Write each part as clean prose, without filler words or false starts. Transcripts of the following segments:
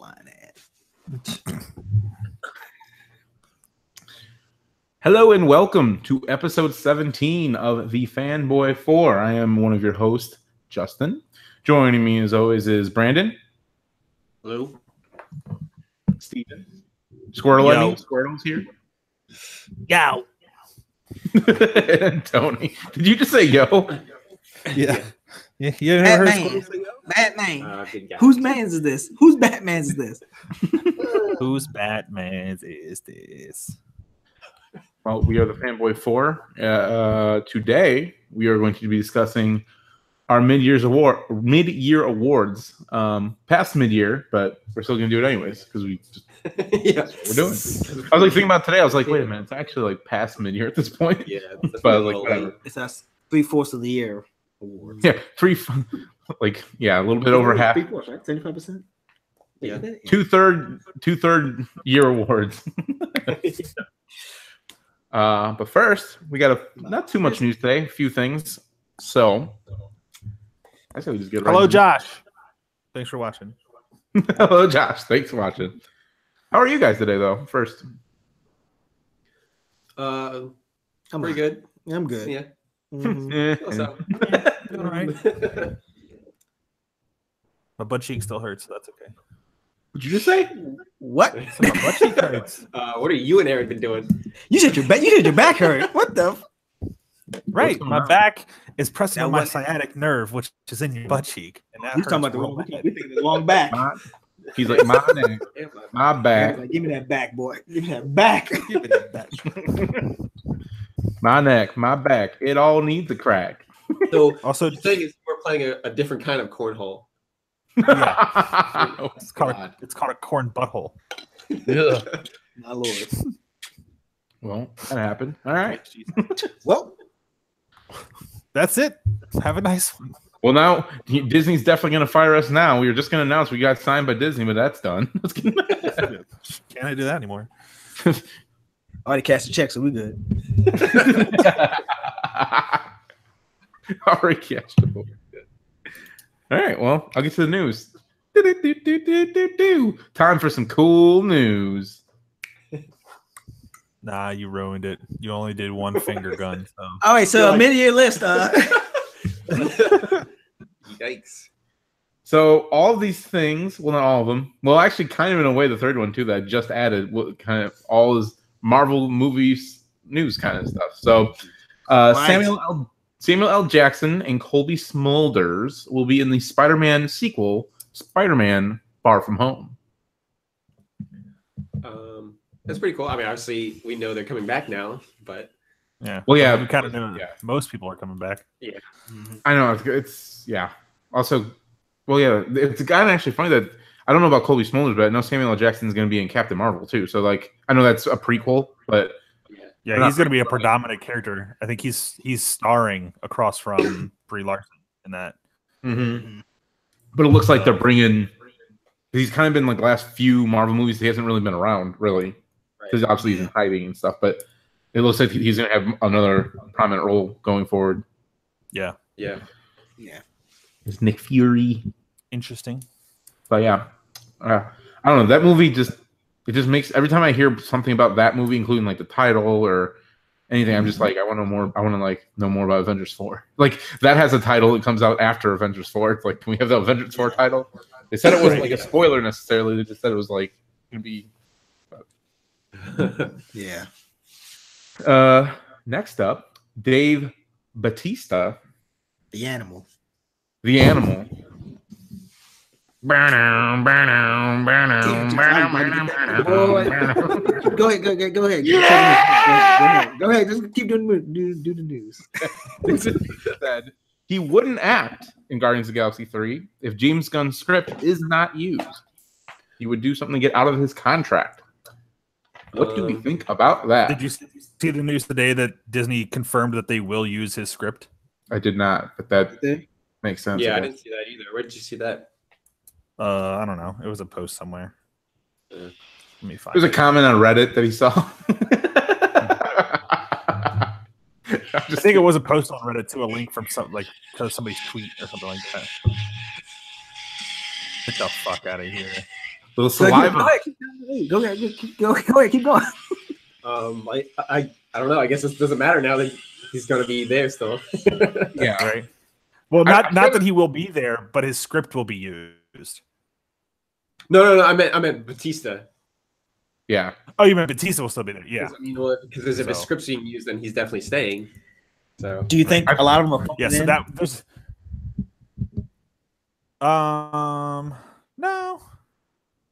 flying at. Hello and welcome to episode 17 of the Fanboy 4. I am one of your hosts, Justin. Joining me as always is Brandon. Hello. Steven. Squirtle's here. Yo. And Tony. Did you just say yo? Yeah. You ever heard Squirtle say yo? Batman. Whose man's is this? Whose Batman's is this? Whose Batman's is this? Well, we are the Fanboy 4. Today, we are going to be discussing our mid-year awards. Past mid-year, but we're still going to do it anyways because we just that's what we're doing. I was like thinking about today. I was like, wait a minute, it's actually like past mid-year at this point. Yeah, but like whatever. It's us 3/4 of the year awards. Yeah, a little bit over half. 3/4, right? 75%. Yeah, Two-third year awards. But first, we got not too much news today. A few things. So, I say we just get right. Hello, Josh. Thanks for watching. Hello, Josh. Thanks for watching. How are you guys today, though? First, I'm pretty good. I'm good. Yeah. Mm-hmm. What's up? All right. My butt cheek still hurts, so that's okay. what'd you just say? What? So my butt cheek hurts. What are you and Aaron been doing? You said your back. You said your back hurt. What the? Right. going My on? back is pressing Now on my what- sciatic nerve, which is in your butt cheek. And that We talking about hurts the real wrong. bad. We thinking the long back. He's like, my neck, my back, Like, give me that back, boy. Give me that back. Give me that back. my neck, my back. It all needs a crack. So Also, the thing is, we're playing a different kind of cornhole. it's called God. a corn butthole. My lord. Well, that happened. All right. Well, That's it. Have a nice one. Well, now Disney's definitely going to fire us now. We were just going to announce we got signed by Disney, but that's done. Can't I do that anymore? already cashed the check, so we good. Already catched it. All right, well, I'll get to the news. Do-do-do-do-do-do-do. Time for some cool news. Nah, you ruined it. You only did one finger gun. So. All right, so mid-year list. Yikes. So all of these things, well, not all of them. Well, actually, kind of in a way, the third one too that I just added, kind of all is Marvel movies news kind of stuff. So Samuel L. Jackson and Colby Smulders will be in the Spider-Man sequel, Spider-Man: Far From Home. That's pretty cool. I mean, obviously, we know they're coming back now, but Yeah. Well, yeah, we kind of know. yeah. Most people are coming back. yeah. I know it's yeah. Also, well, yeah, it's kind of actually funny that I don't know about Colby Smulders, but I know Samuel L. Jackson is going to be in Captain Marvel too. So like, I know that's a prequel, but Yeah, he's going to be a predominant character. I think he's starring across from Brie Larson in that. But it looks like they're bringing. He's kind of been like the last few Marvel movies. He hasn't really been around, really, because obviously he's in hiding and stuff. But it looks like he's going to have another prominent role going forward. Yeah. Yeah. It's Nick Fury. Interesting. But yeah, I don't know. That movie just makes every time I hear something about that movie, including like the title or anything, I'm just like, I want to know more. I want to like know more about Avengers 4. Like that has a title. It comes out after Avengers 4. It's like, can we have the Avengers 4 title? They said it wasn't like a spoiler necessarily. They just said it was like gonna be. Yeah. Next up, Dave Bautista, The animal. the animal. Go ahead. Go ahead. Go ahead. Just keep doing do the news. Said he wouldn't act in Guardians of the Galaxy 3 if James Gunn's script is not used. He would do something to get out of his contract. What do we think about that? Did you see the news today that Disney confirmed that they will use his script? I did not, but that makes sense. Yeah, I guess. didn't see that either. Where did you see that? I don't know. It was a post somewhere. Yeah. Let me find There's a it. comment on Reddit that he saw. I think it was a post on Reddit to a link from somebody's tweet or something like that. Get the fuck out of here. The So saliva. go ahead, go ahead, keep going. I don't know. I guess it doesn't matter now that he's gonna be there still. Yeah. Right. Well, I not feel- that he will be there, but his script will be used. No. I meant Batista. Yeah. Oh, you meant Batista will still be there? Yeah. I mean, well, because if his So- script's being used, then he's definitely staying. So Do you think a lot of them are Yeah. phoning So in? that there's. No.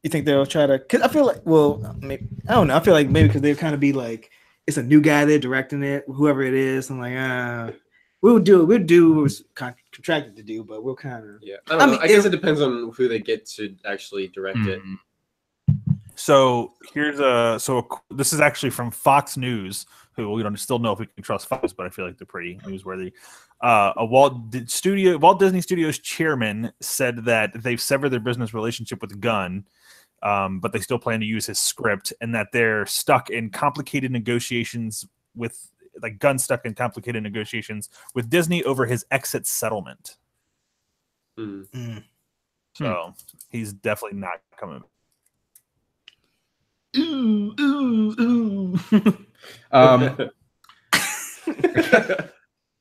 You think they'll try to? Cause I feel like, well, maybe, I don't know. I feel like maybe because they'll kind of be like, it's a new guy there directing it, whoever it is. I'm like, we'll do what we're contracted to do, but we'll kind of. yeah, I mean, guess it depends on who they get to actually direct it. Mhm. So here's this is actually from Fox News, who we don't still know if we can trust Fox, but I feel like they're pretty newsworthy. A Walt Disney Studios chairman said that they've severed their business relationship with Gunn, but they still plan to use his script, and that they're stuck in complicated negotiations with Gunn stuck in complicated negotiations with Disney over his exit settlement. Mm. So he's definitely not coming. Ooh, ooh, ooh.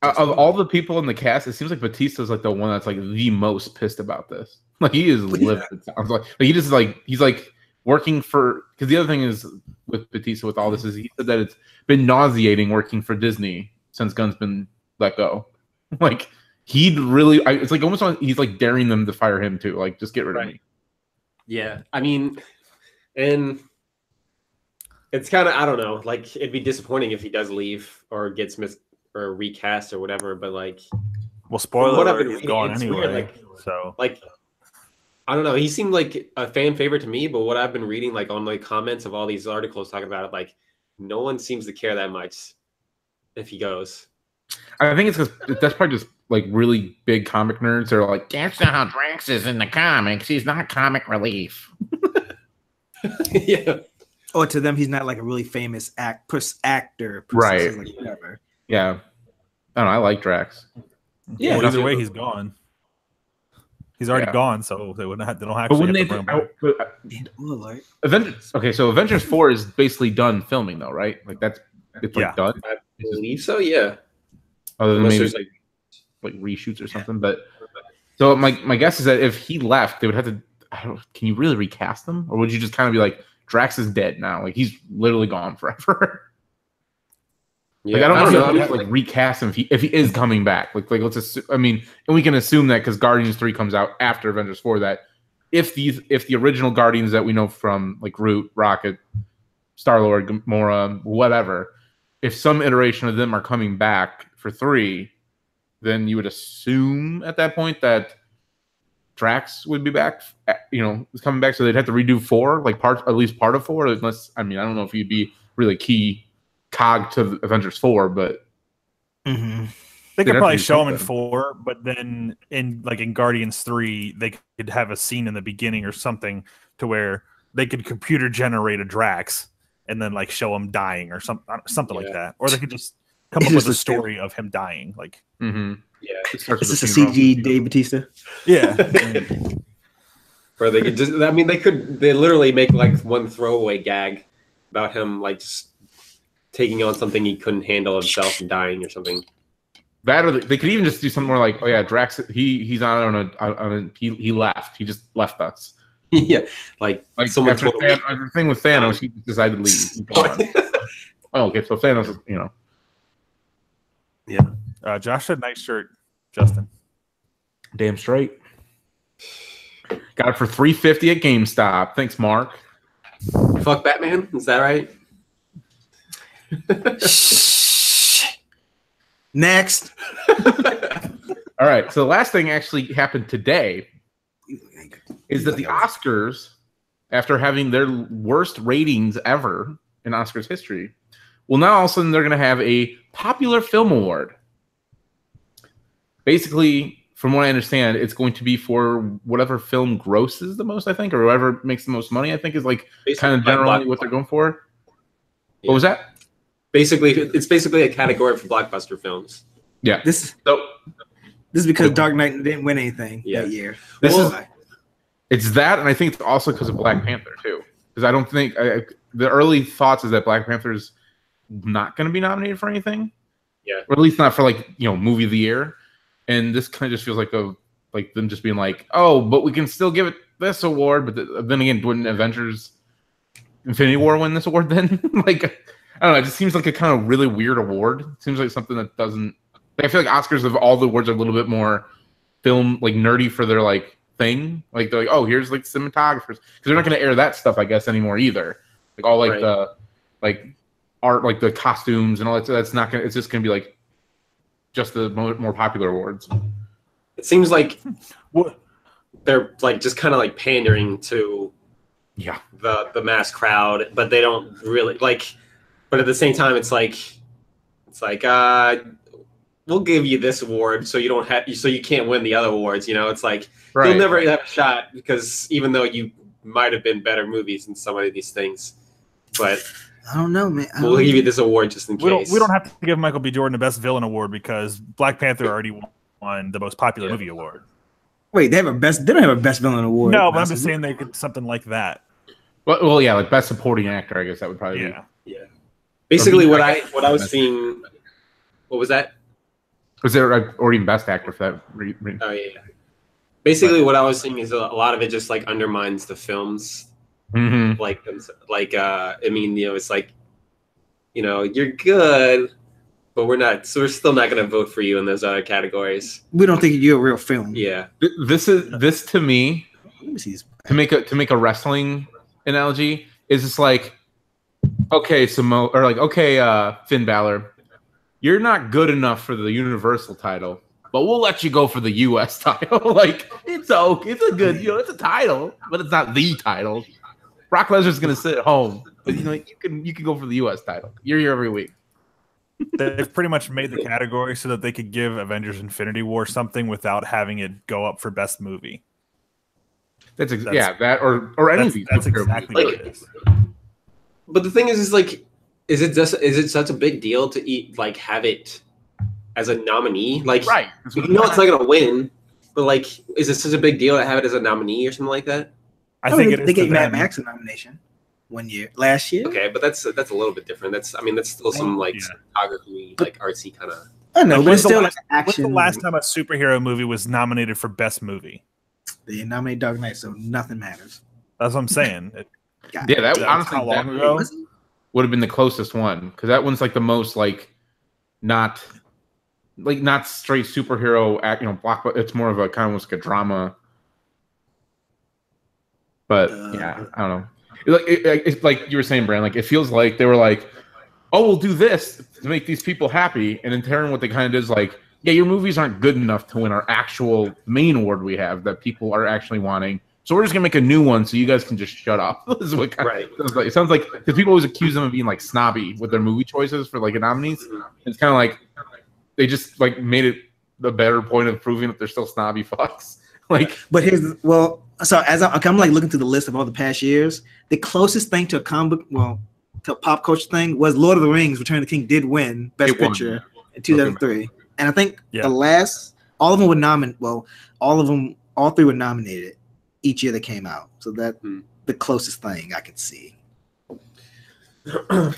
Of all the people in the cast, it seems like Batista's like the one that's like the most pissed about this. Like he is livid. It sounds like he just like he's like working for, because the other thing is with Batista with all this is he said that it's been nauseating working for Disney since Gunn's been let go. Like he'd really, it's like almost he's like daring them to fire him too. Like just get rid of me. Yeah, I mean, and it's kind of, I don't know, like it'd be disappointing if he does leave or gets or recast or whatever. But like, Well, spoiler what I've alert, been he's reading, gone it's anyway. weird, So like I don't know, he seemed like a fan favorite to me. But what I've been reading, like on the comments of all these articles talking about it, like no one seems to care that much if he goes. I think it's because that's probably just like really big comic nerds. They're like, that's not how Drax is in the comics. He's not comic relief. Yeah. Or to them, he's not like a really famous actor, per se, Right. Like whatever. Yeah. I don't know. I like Drax. Yeah. well, either way, he's gone. He's already Yeah. gone, so they don't But actually when have they to bring him back. And alert. Avengers, okay, so Avengers 4 is basically done filming though, right? Like it's like Yeah. done. I believe so. Yeah. Other than Unless maybe there's like reshoots or something. But so my guess is that if he left, they would have to. Can you really recast him, or would you just kind of be like, Drax is dead now, like he's literally gone forever? Yeah, Like I don't know. know I if mean, you like recast him if he is coming back. Like let's assume. I mean, and we can assume that because Guardians 3 comes out after Avengers 4. That if the original Guardians that we know from like Groot, Rocket, Star-Lord, Gamora, whatever, if some iteration of them are coming back for 3, then you would assume at that point that Drax would be back. Is coming back, so they'd have to redo 4, like at least part of 4. Unless I don't know if he'd be really key cog to Avengers 4, but Mm-hmm. They They'd could have probably to do show him in something. 4, but then in Guardians 3, they could have a scene in the beginning or something to where they could computer generate a Drax and then like show him dying or something like Yeah. that, or they could just come It's up with just a a story of him dying. Like, mm-hmm. Yeah. It starts Is with this a funeral. CG Dave Batista? yeah, Or they could just, I mean, they literally make like one throwaway gag about him like just taking on something he couldn't handle himself and dying or something. That, or they could even just do something more like, oh yeah, Drax, he's not he left. He just left us. Yeah. Like someone after told him. the thing with Thanos, he just decided to leave. He's gone. Oh, okay, so Thanos is, Josh said nice shirt, Justin. damn straight. Got it for $350 at GameStop. Thanks, Mark. Fuck Batman? Is that right? Next. All right, so the last thing actually happened today is that the Oscars, after having their worst ratings ever in Oscars history, well, now all of a sudden they're going to have a popular film award. Basically, from what I understand, it's going to be for whatever film grosses the most, I think, or whoever makes the most money, I think, is like kind of generally what they're going for. Yeah. What was that? It's basically a category for blockbuster films. Yeah. This So is because Dark Knight didn't win anything Yeah. that year. This Well, is- It's that, and I think it's also because of Black Panther too. Because I don't think the early thoughts is that Black Panther's not going to be nominated for anything. Yeah, or at least not for like movie of the year. And this kind of just feels like them just being like, oh, but we can still give it this award. But then again, wouldn't Avengers Infinity War win this award then? Like, I don't know. It just seems like a kind of really weird award. It seems like something that doesn't. Like, I feel like Oscars of all the awards are a little bit more film like nerdy for their like thing. Like they're like, oh, here's like cinematographers, because they're not going to air that stuff, I guess, anymore either. Like all like the like art, like the costumes and all that. That's not gonna. It's just gonna be like just the more popular awards. It seems like they're like just kind of like pandering to the mass crowd, but they don't really like. But at the same time, it's like we'll give you this award so you don't have so you can't win the other awards. It's like you'll never have a shot, because even though you might have been better movies in some of these things, but I don't know, man. We'll give you this award just in case. We don't have to give Michael B. Jordan the Best Villain award because Black Panther already won the Most Popular Movie award. Wait, they don't have a Best Villain award. No, but I'm just saying they could something like that. Well, yeah, like Best Supporting Actor. I guess that would probably be. Yeah. Basically, what I was seeing. What was that? Was there or even Best Actor for that? Oh yeah. Basically, what I was seeing is a lot of it just like undermines the films. Mm-hmm. I mean, it's like, you're good, but we're still not going to vote for you in those other categories. We don't think you're a real film. Yeah. This to me, Let me see this. to make a wrestling analogy, is just like, okay, Finn Balor, you're not good enough for the Universal title, but we'll let you go for the U.S. title. Like, it's okay, it's a good, it's a title, but it's not the title. Brock Lesnar's gonna sit at home, but you can go for the U.S. title. You're here every week. They've pretty much made the category so that they could give Avengers: Infinity War something without having it go up for Best Movie. That or any of these. That's exactly what it is. But the thing is like, is it such a big deal to have it as a nominee? Like, right? It's not gonna win, but like, is it such a big deal to have it as a nominee or something like that? I think they gave Mad Max a nomination last year. Okay, but that's a little bit different. That's still some cinematography, like artsy kind of. I know, but it's still like action. When's the last time a superhero movie was nominated for Best Movie? They nominated Dark Knight, so nothing matters. That's what I'm saying. That honestly how long ago would have been the closest one, because that one's like the most not straight superhero block, but it's more of a kind of almost like a drama. But I don't know. It's like you were saying, Brand. Like, it feels like they were like, "Oh, we'll do this to make these people happy," and in turn, what they kind of did is like, "Yeah, your movies aren't good enough to win our actual main award we have that people are actually wanting. So we're just gonna make a new one so you guys can just shut up." This is what it sounds like, because people always accuse them of being like snobby with their movie choices for like nominees. It's kind of like they just like made it the better point of proving that they're still snobby fucks. Like, but so as I'm like looking through the list of all the past years, the closest thing to a comic book, to a pop culture thing, was Lord of the Rings: Return of the King did win Best Picture in 2003, and I think all of them were nominated. Well, all three were nominated each year that came out. So that the closest thing I could see.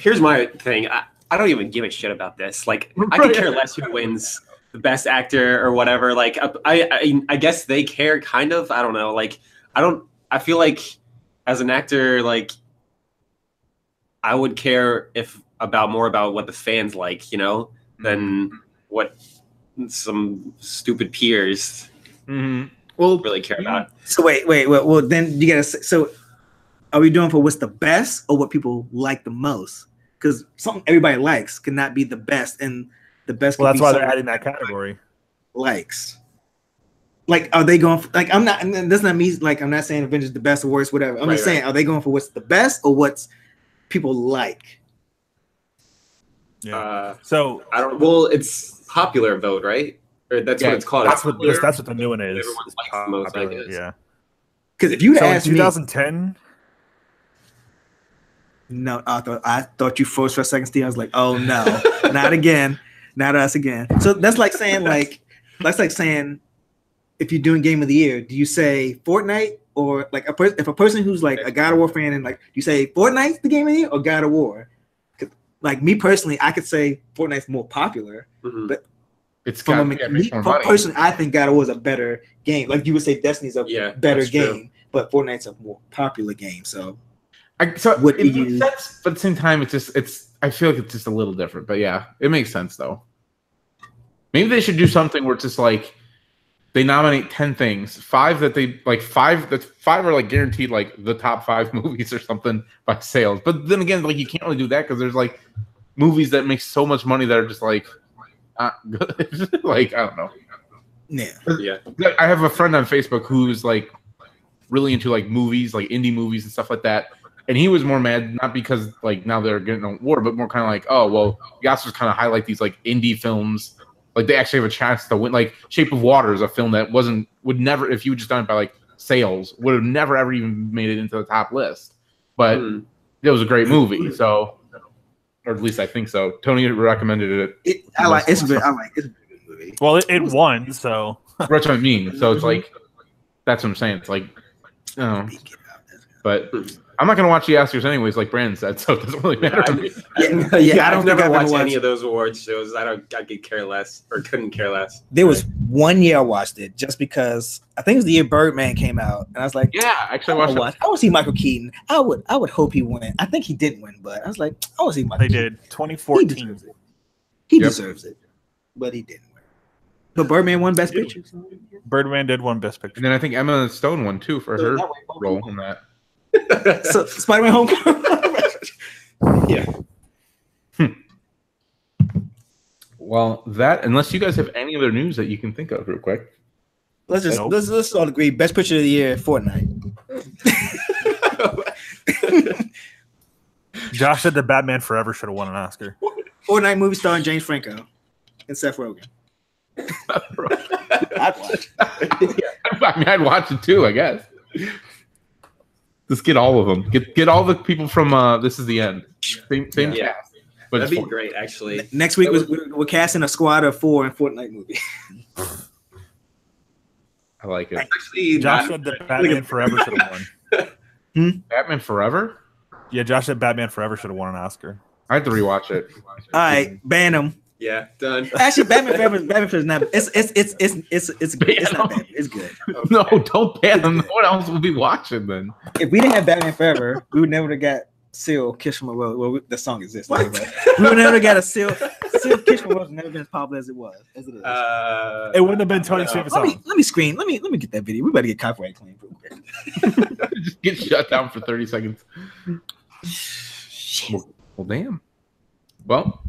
Here's my thing. I don't even give a shit about this. Like, I could care less who wins the Best Actor or whatever. Like, I guess they care kind of. I don't know. Like, I feel like as an actor, like, I would care more about what the fans like, than what some stupid peers really care about. So wait. Well, then you gotta. So, are we doing for what's the best or what people like the most? Because something everybody likes cannot be the best, and the best. Well, that's why they're adding that category. Likes. Like, are they going for, like, I'm not, and that's not me, like, I'm not saying Avengers the best or worst, whatever. I'm just saying, are they going for what's the best or what's people like? Yeah. So I don't. Well, it's popular vote, right? Or that's what it's called. That's what the new one is. Everyone likes the most, I guess. Yeah. Because if you asked in 2010. No, I thought you froze for a second, Steve. I was like, oh no, not again, not us again. So that's like saying if you're doing Game of the Year, do you say Fortnite or like if a person who's like a God of War fan and like you say Fortnite's the game of the year or God of War? Like me personally, I could say Fortnite's more popular, but It's from got me personally, I think God of War is a better game. Like you would say, Destiny's a better game, true. But Fortnite's a more popular game. So it makes sense, but at the same time, I feel like it's just a little different. But yeah, it makes sense though. Maybe they should do something where it's just like they nominate 10 things, 5 are like guaranteed like the top 5 movies or something by sales. But then again, like you can't really do that because there's like movies that make so much money that are just like not good. Like I don't know. Yeah. I have a friend on Facebook who's like really into like movies, like indie movies and stuff like that. And he was more mad, not because like now they're getting an award, but more kind of like, oh, well, the Oscars kind of highlight these like indie films. Like they actually have a chance to win. Like Shape of Water is a film that would never, if you had just done it by like sales, would have never ever even made it into the top list. But it was a great movie. So, or at least I think so. Tony recommended it. I like it's a good movie. Well, it won, so that's what I mean. So it's like that's what I'm saying. It's like, but I'm not gonna watch the Oscars anyways, like Brandon said. So it doesn't really matter to me. I don't never watch any of those award shows. I could care less or couldn't care less. There was one year I watched it just because I think it was the year Birdman came out, and I was like, yeah, actually I watched it. I want to see Michael Keaton. I would hope he win. I think he didn't win, but I was like, I want to see Michael. They did 2014. He deserves it, but he didn't win. But Birdman won Best Picture. So. Birdman did win Best Picture, and then I think Emma Stone won too for her role in that. So Spider-Man: Homecoming. Yeah. Well, that unless you guys have any other news that you can think of real quick. Let's all agree. Best Picture of the year, Fortnite. Josh said that Batman Forever should have won an Oscar. Fortnite movie starring James Franco and Seth Rogen. I'd watch. I mean, I'd watch it too, I guess. Just get all of them. Get all the people from This Is the End. Same cast. But that'd be great, actually. Next week we're casting a squad of 4 in Fortnite movie. I like it. Actually, Josh said that Batman Forever should have won. Batman Forever? Yeah, Josh said Batman Forever should have won an Oscar. I had to rewatch it. All right, ban him. Yeah, done. Actually, Batman Forever is not. It's not bad. It's good. Okay. No, don't ban him. What else will be watching then? If we didn't have Batman Forever, we would never have got Seal Kiss from a Rose. Well, the song exists. Anyway. We would never got a Seal Kiss from a Rose. Never been as popular as it is. It wouldn't have been Tony's favorite song. Let me screen. Let me get that video. We better get copyright claim. Just get shut down for 30 seconds. Well, damn. Well,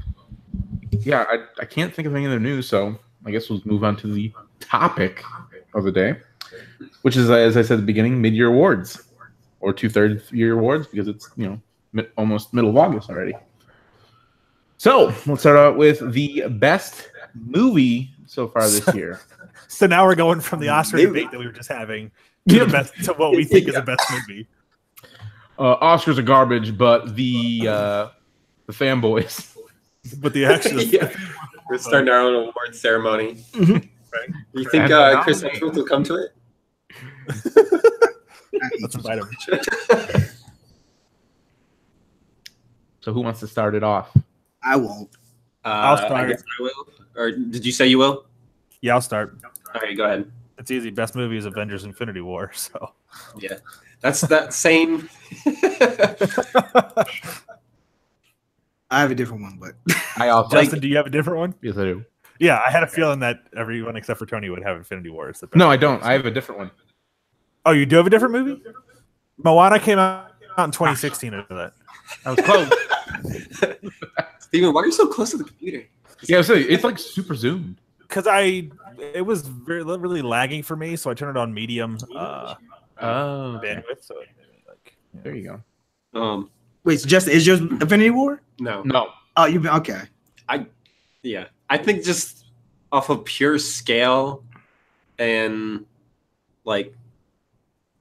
yeah, I can't think of any other news, so I guess we'll move on to the topic of the day, which is, as I said at the beginning, mid-year awards or 2/3 year awards because it's almost middle of August already. So let's start out with the best movie so far this year. So now we're going from the Oscar debate that we were just having to what we think is the best movie. Oscars are garbage, but the fanboys. But the actual we're starting our own award ceremony. Mm-hmm. Right? You think Chris Hemsworth will come to it? Let's invite him. So who wants to start it off? I won't. I'll start. I guess I will. Or did you say you will? Yeah, I'll start. All right, go ahead. It's easy. Best movie is Avengers: Infinity War. So yeah, that's that same. I have a different one, but I also Justin, do you have a different one? Yes, I do. Yeah, I had a feeling that everyone except for Tony would have Infinity War. As the best No, I movie. don't. I have a different one. Oh, you do have a different movie? Moana came out in 2016. After that, I was close. Steven, why are you so close to the computer? Yeah, so it's like super zoomed. because it was really lagging for me, so I turned it on medium bandwidth. So like, there you go. Wait, so just is yours Infinity War? No. Oh, you've been okay. Yeah, I think just off of pure scale and like,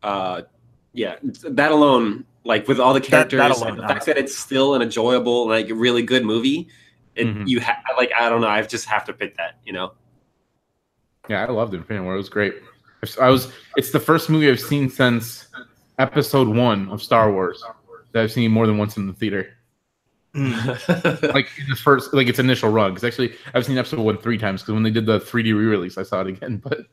yeah, that alone, like with all the characters, that alone, the fact that it's still an enjoyable, like really good movie, you like I don't know, I just have to pick that, you know. Yeah, I loved Infinity War. It was great. It's the first movie I've seen since Episode 1 of Star Wars that I've seen more than once in the theater. Like the first, like its initial run. Because actually, I've seen Episode 1 3 times. Because when they did the 3D re-release, I saw it again. But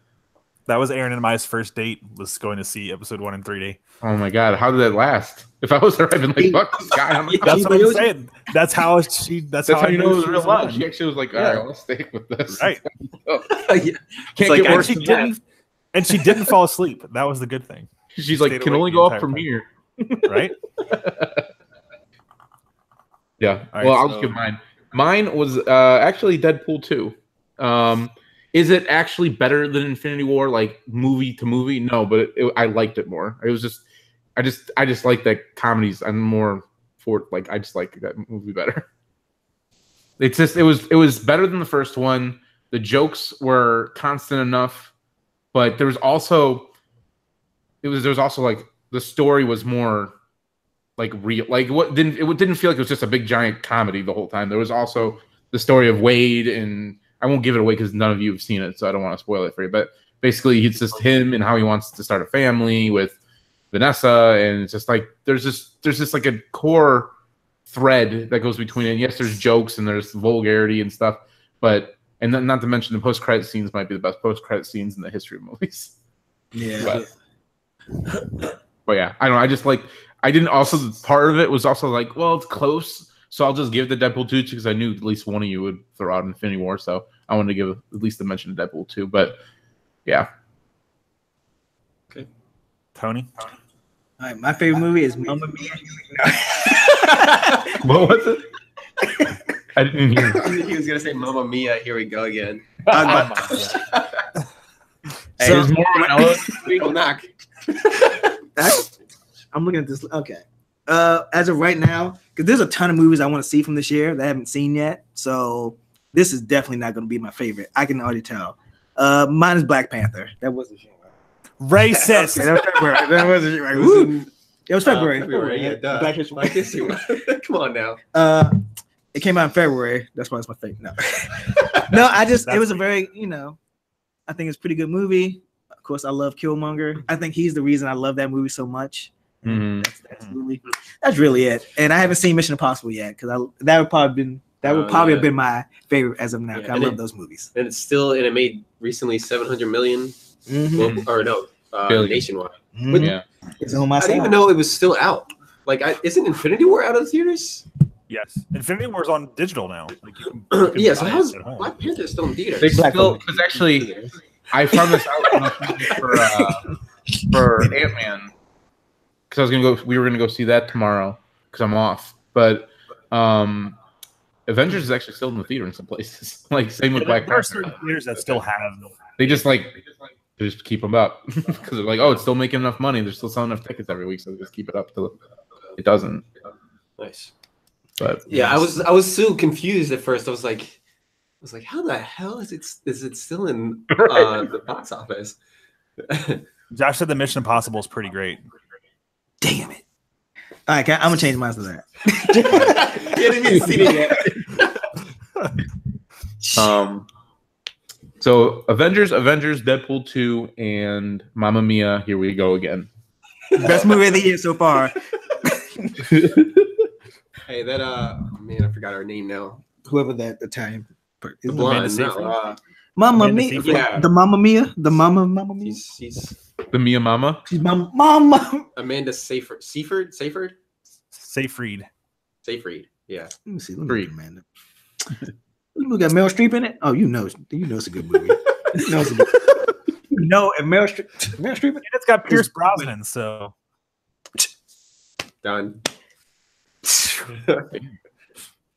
that was Aaron and my first date, was going to see Episode 1 in 3D. Oh my god, how did that last? If I was there, I'd been like, "Fuck this guy." That's what I'm saying. That's how she. That's how you know it was real love. love. She actually was like, "All right, let's stick with this." Right. Can't like, get worse She than that. didn't, and she didn't fall asleep. That was the good thing. She's like, stayed "Can awake only the go up entire from time. here." Right? Yeah. All right, Well, I'll so- just give mine. Mine was actually Deadpool 2. Is it actually better than Infinity War, like movie to movie? No, but I liked it more. It was just, I just like that comedies. I'm more for like I just like that movie better. It's just it was better than the first one. The jokes were constant enough, but there was also like the story was more like real, like it didn't feel like it was just a big giant comedy the whole time. There was also the story of Wade, and I won't give it away because none of you have seen it, so I don't want to spoil it for you. But basically, it's just him and how he wants to start a family with Vanessa, and it's just like there's just like a core thread that goes between it. And yes, there's jokes and there's vulgarity and stuff, but and then not to mention the post-credit scenes might be the best post-credit scenes in the history of movies. Yeah. But yeah, I don't know. I just like I didn't also part of it was also like, well, it's close, so I'll just give the Deadpool 2 because I knew at least one of you would throw out Infinity War, so I wanted to give at least a mention to Deadpool 2. But yeah. Tony? All right, my favorite movie is Mamma Mia. What was it? I didn't hear. He was gonna say Mamma Mia, here we go again. Hey, So- there's more vanilla. People knock. I'm looking at this. Okay. As of right now, because there's a ton of movies I want to see from this year that I haven't seen yet. So this is definitely not going to be my favorite. I can already tell. Mine is Black Panther. That wasn't Racist. that was February. That wasn't right. Woo! It was February. February, yeah, duh. Black History Black History Month. Come on now. It came out in February. That's why it's my favorite. No, no. It was a very, I think it's a pretty good movie. Of course, I love Killmonger. I think he's the reason I love that movie so much. Mhm. That's really it. And I haven't seen Mission Impossible yet because that would probably have been my favorite as of now. 'Cause Yeah, I and love those movies. And it made recently 700 million, Mhm. or no, Billion. nationwide. Mhm. Yeah. It's on my I didn't even side. know it was still out. Like, isn't Infinity War out of the theaters? Yes. Infinity War's on digital now. Like you can Yeah, so buy how's it at home. Black Panther still in theaters? They Black still Panther. because actually I found this out when I was looking for Ant-Man because we were gonna go see that tomorrow because I'm off. But Avengers is actually still in the theater in some places. Like same with Black There are Panther. certain theaters that still have. They just keep them up because they're like, oh, it's still making enough money. They're still selling enough tickets every week, so they just keep it up till it doesn't. Nice. But Yeah, I was so confused at first. I was like, how the hell is it still in the box office? Josh said the Mission Impossible is pretty great. Damn it. All right, I'm gonna change mine to that. You didn't even see it yet. So Avengers, Deadpool 2, and Mamma Mia, here we go again. Best movie of the year so far. Hey, that man, I forgot her name now. Whoever that Italian person The is. blonde, Seyfried? no, Mamma Amanda Mia. Seyfried? Yeah. The Mamma Mia. The Mamma Mia. he's The Mia Mama. She's Mama. Amanda Seyfried. Seyfried. Seyfried. Yeah. Let me see. Let me Freed. look, Amanda. You got Meryl Streep in it? Oh, you know it's a good movie. You know it's a good and Meryl Streep. And it's got Pierce Brosnan, so Done.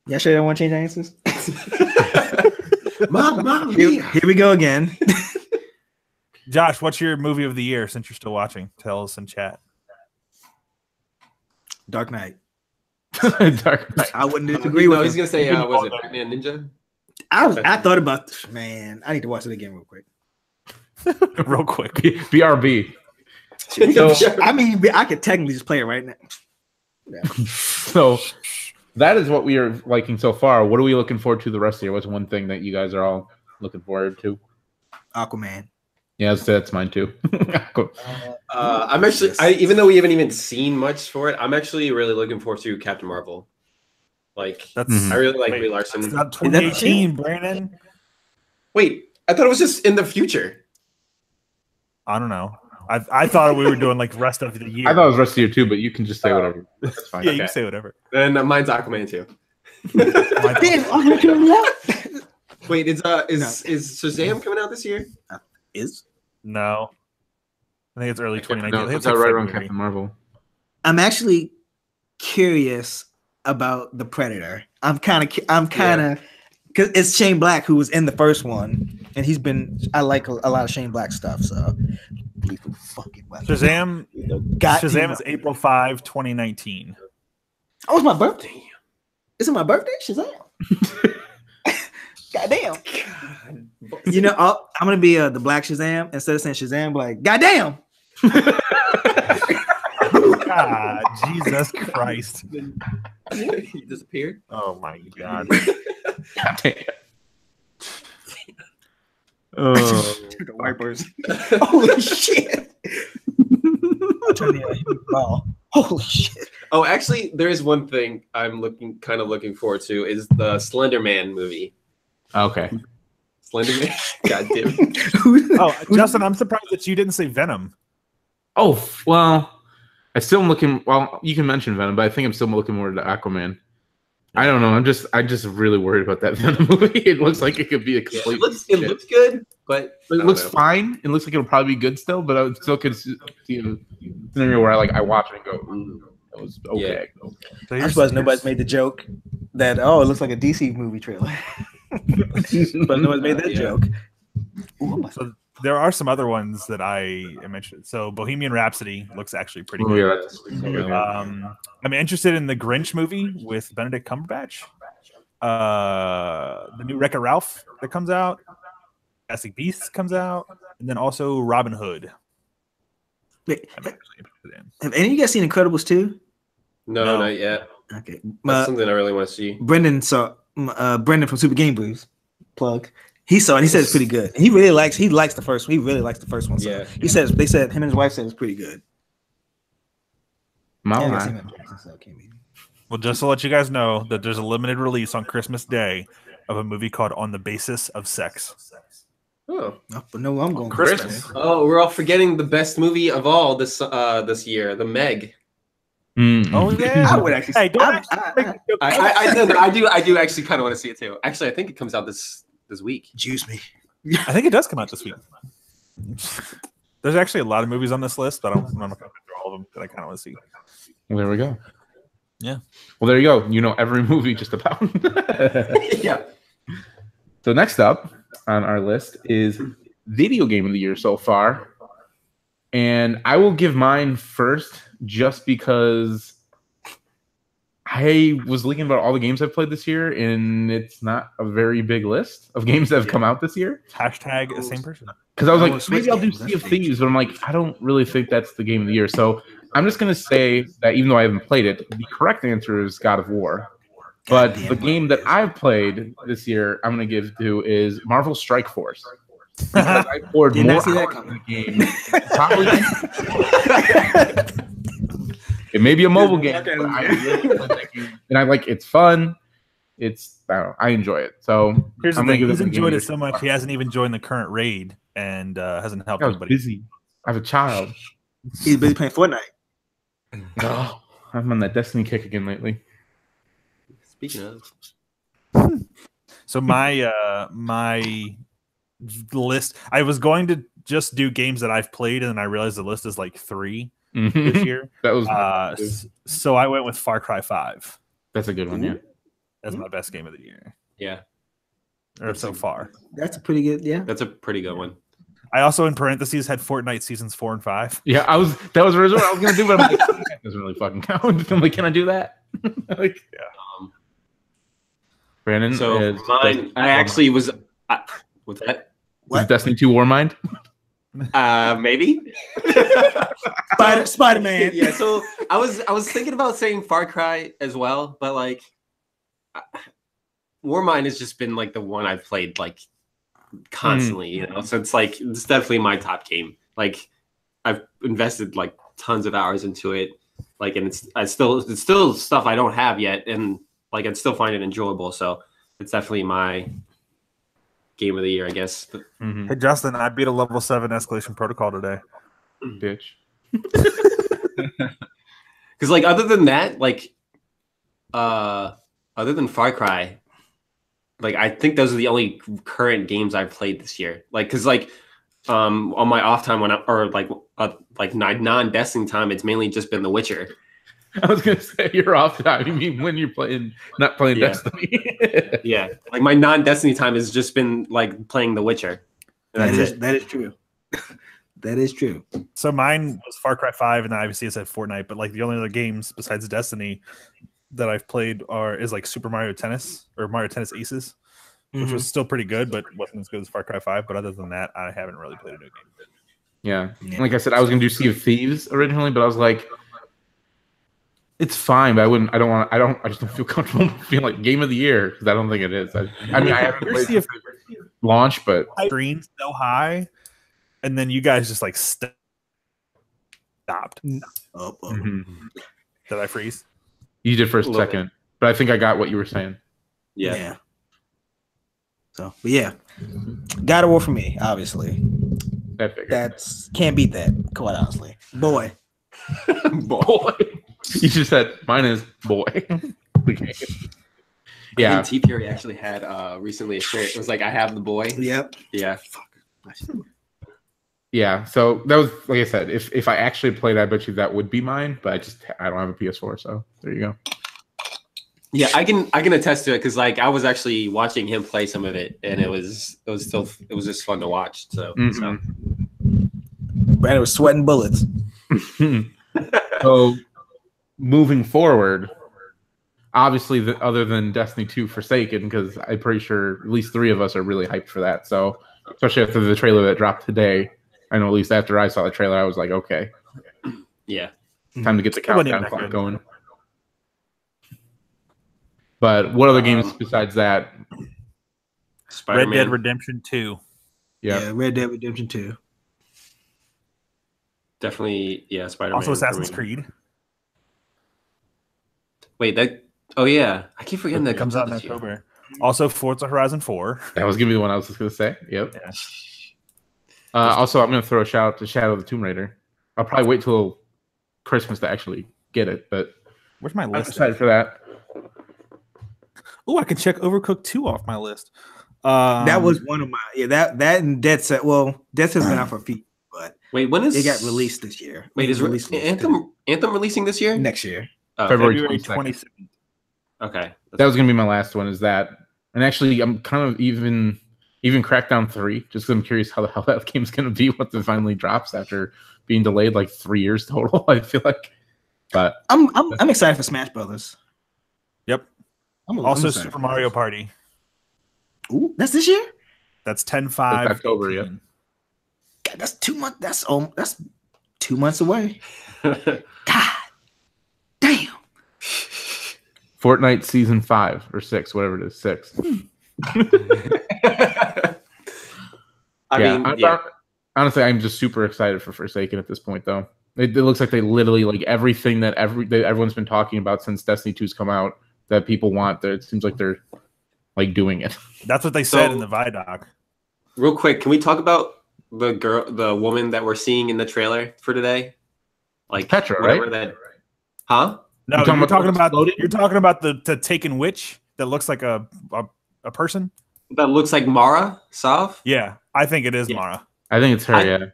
Y'all sure don't want to change answers? Mamma Here, Mia. here we go again. Josh, what's your movie of the year since you're still watching? Tell us in chat. Dark Knight. Dark Knight. I wouldn't disagree with He's him. gonna say, was it Batman Ninja? I thought about this. Man, I need to watch it again real quick. Real quick. BRB. So, I mean, I could technically just play it right now. So that is what we are liking so far. What are we looking forward to the rest of the year? What's one thing that you guys are all looking forward to? Aquaman. Yeah, that's mine too. Cool. I'm actually, even though we haven't even seen much for it, I'm actually really looking forward to Captain Marvel. Like, That's I really like wait, Brie Larson. It's not 2018, Brandon. Wait, I thought it was just in the future. I don't know. I thought we were doing like rest of the year. I thought it was rest of the year too, but you can just say whatever. That's fine. Yeah, you Okay. can say whatever. And mine's Aquaman too. Damn, I'm gonna kill you out. Wait, is Shazam coming out this year? Is No, I think it's early 2019. I No, think it's it's like right around February. Captain Marvel. I'm actually curious about the Predator. I'm kind of because it's Shane Black who was in the first one, and I like a lot of Shane Black stuff. So, lethal fucking weapon. Shazam. Goddamn. Shazam is April 5, 2019. Oh, it's my birthday. Is it my birthday? Shazam. Goddamn. You know, I'm gonna be the Black Shazam instead of saying Shazam. Like, goddamn. God, Jesus Christ! He disappeared. Oh my God! God damn. Oh, The wipers. Holy shit. Turn the ball. Holy shit. Oh, actually, there is one thing I'm looking forward to is the Slender Man movie. okay. Slender Man. God damn it. Oh, Justin, I'm surprised that you didn't say Venom. Oh well, I still am looking. Well, you can mention Venom, but I think I'm still looking more to Aquaman. I don't know. I'm just really worried about that Venom movie. It looks like it could be a complete. It looks good, but It looks fine. It looks like it'll probably be good still, but I would still could see a scenario where I watch it and go, ooh, that was okay. So I'm surprised nobody's made the joke that it looks like a DC movie trailer. But nobody's made that joke. Ooh, So there are some other ones that I mentioned. So Bohemian Rhapsody looks actually pretty Oh, good. yeah, that's okay. I'm interested in the Grinch movie with Benedict Cumberbatch. The new Wreck-It Ralph that comes out. Fantastic Beasts comes out, and then also Robin Hood. Wait, I'm actually interested in. have any of you guys seen Incredibles 2? no, not yet. Okay. That's something I really want to see. Brendan from Super Game Blues plug. He saw it. He said it's pretty good. And he likes the first one. He really likes the first one. So Yeah. they said him and his wife said it's pretty good. My Yeah, I life. guess he meant Jackson, so it can't be. Well, just to let you guys know that there's a limited release on Christmas Day of a movie called On the Basis of Sex. Oh. No, but no, I'm going Christmas. Oh, we're all forgetting the best movie of all this year, The Meg. Mm. Oh yeah, I would actually. Hey, don't I- actually make me feel I do actually kind of want to see it too. Actually, I think it comes out this week. Juice me. I think it does come out this week. There's actually a lot of movies on this list, but I'm not going to go through all of them that I kind of want to see. Well, there we go. Yeah. Well, there you go. You know every movie just about. Yeah. So next up on our list is video game of the year so far. And I will give mine first just because I was thinking about all the games I've played this year, and it's not a very big list of games that have come out this year. Hashtag the same person. Because I was Oh, like, Switch maybe I'll do games, Sea of that's Thieves, but I'm like, I don't really think that's the game of the year. So I'm just going to say that even though I haven't played it, the correct answer is God of War. But Goddamn the right. game that I've played this year, I'm going to give to is Marvel Strike Force. Because I poured Did more not see that hours coming. in the game. It may be a mobile game, but I really like that game. And I like it's fun. I don't know, I enjoy it. So Here's the I'm gonna thing: give he's it the game enjoyed of it the so year. much he hasn't even joined the current raid and hasn't helped I was anybody. busy. I have a child. He's busy playing Fortnite. Oh, I'm on that Destiny kick again lately. Speaking of, So my list, I was going to just do games that I've played, and I realized the list is like 3 this year. That was So I went with Far Cry 5 that's a good one, yeah. as my best game of the year, yeah, or so far. That's a pretty good. Yeah. that's a pretty good one. I also, in parentheses, had Fortnite seasons 4 and 5. Yeah, that was what I was gonna do, but I'm like, that doesn't really fucking count. I'm like, can I do that? Like, Brandon. So is mine, I actually was. What's that? is Destiny 2 Warmind. Maybe. Spider-Man. Yeah. So I was thinking about saying Far Cry as well, but like, Warmind has just been like the one I've played like constantly, you know. So it's like it's definitely my top game. Like I've invested like tons of hours into it. Like, and it's still stuff I don't have yet, and like I still find it enjoyable. So it's definitely my game of the year, I guess. Hey Justin, I beat a level 7 escalation protocol today. Bitch. Because like other than that, like other than Far Cry, like I think those are the only current games I've played this year. Like, because like on my off time like non-Destiny time, it's mainly just been The Witcher. I was gonna say you're off time. You mean when you're not playing Yeah. Destiny? Yeah, like my non-Destiny time has just been like playing The Witcher. And that's it. That is true. That is true. So mine was Far Cry 5, and then obviously it said Fortnite. But like the only other games besides Destiny that I've played is like Super Mario Tennis or Mario Tennis Aces, which was still pretty good, but wasn't as good as Far Cry 5. But other than that, I haven't really played a new game. Yeah. Yeah. Like I said, I was gonna do Sea of Thieves originally, but I was like, it's fine, but I just don't feel comfortable feeling like game of the year because I don't think it is. I mean, I haven't Your played Sea of launch, but Screen so high, and then you guys just like stopped. mhm. Did I freeze? You did first, A little second, but I think I got what you were saying. Yeah. So, but yeah, God of War for me, obviously. I figured. That's can't beat that. Quite honestly, boy. Boy. You just said mine is boy. Okay. Yeah. Yeah. T Fury actually had recently a shirt. It was like I have the boy. Yep. Yeah. Yeah. So that was like I said, if I actually played, I bet you that would be mine, but I don't have a PS4, so there you go. Yeah, I can attest to it because like I was actually watching him play some of it, and it was just fun to watch. So, Mhm. Brandon was sweating bullets. So moving forward, obviously, other than Destiny 2 Forsaken, because I'm pretty sure at least 3 of us are really hyped for that. So, especially after the trailer that dropped today, I know at least after I saw the trailer, I was like, okay, yeah. time to get the It wasn't even countdown that clock good. going. But what other games besides that? Red Spider-Man. Dead Redemption 2. Yeah, Red Dead Redemption 2. Definitely, yeah. Spider-Man. Also for Assassin's me. Creed. Wait, that. Oh yeah, I keep forgetting that It comes out in this year. October. Also Forza Horizon 4. that was gonna be the one I was just gonna say. Yep. Yeah. Also, I'm gonna throw a shout out to Shadow of the Tomb Raider. I'll probably wait till Christmas to actually get it, but Where's my I'm list? excited for that. Oh, I can check Overcooked 2 off my list. That was one of my that and Dead Set. Well, Dead Set's been out for a few, but Wait, when is it got released this year. Wait, is released Anthem releasing this year? next year? Oh, February February 22nd. 27th. Okay. That was gonna be my last one. Is that? And actually, I'm kind of even Crackdown 3, just 'cause I'm curious how the hell that game's gonna be once it finally drops after being delayed like 3 years total. I feel like, but I'm excited for Smash Brothers. Yep. I'm Also excited Super for Mario this. Party. Ooh, that's this year. That's 10/5. That's October, yeah. God, that's 2 months. That's 2 months away. God damn. Fortnite season 5 or 6, whatever it is, 6. Honestly, I'm just super excited for Forsaken at this point, though. It looks like they literally like everything that everyone's been talking about since Destiny 2's come out that people want. It seems like they're like doing it. That's what they said So- in the Vidoc. Real quick, can we talk about the woman that we're seeing in the trailer for today? Like Petra, whatever right? that. Huh? No, You're talking you're about talking what's about floating? the Taken Witch that looks like a person. That looks like Mara Sov. Yeah, I think it is Yeah. Mara. I think it's her, yeah.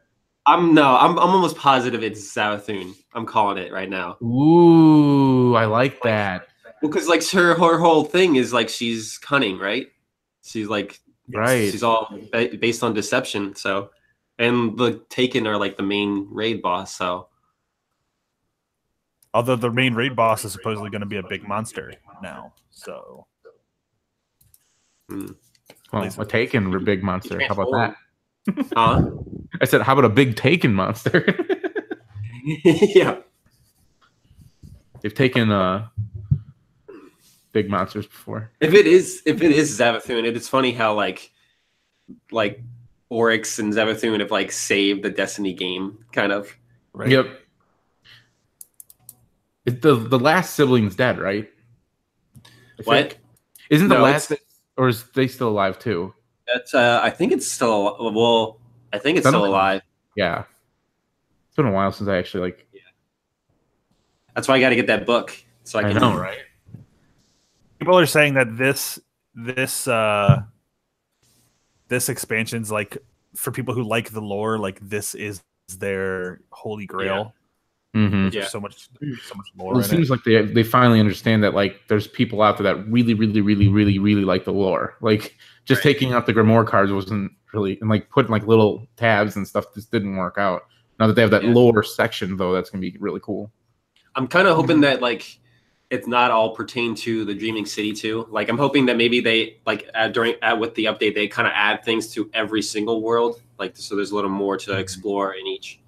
I'm almost positive it's Zarathun. I'm calling it right now. Ooh, I like that. Well, because like her whole thing is like she's cunning, right? She's like Right. she's all based on deception. So, and the Taken are like the main raid boss. So Although the main raid boss is supposedly going to be a big monster now. So Well, a Taken or big monster. How about that? huh? I said, how about a big Taken monster? Yeah. They've taken big monsters before. If it is Zavathun, it is funny how like like Oryx and Zerathune have like saved the Destiny game, kind of. Right? Yep. The last sibling's dead, right? I What? think. Isn't the No, last, or is they still alive too? That's I think it's still well. I think it's still alive. Yeah. It's been a while since I actually like. That's why I got to get that book so I I can. know, right? People are saying that this expansion's like for people who like the lore, like this is their holy grail. Mm-hmm. Yeah. There's so much lore Well, it in seems like they finally understand that like there's people out there that really, really, really, really, really like the lore. Like just taking out the Grimoire cards wasn't really, and like putting like little tabs and stuff just didn't work out. Now that they have that lore section though, that's gonna be really cool. I'm kind of hoping that like it's not all pertained to the Dreaming City too. Like I'm hoping that maybe they like with the update they kind of add things to every single world. Like so there's a little more to explore in each.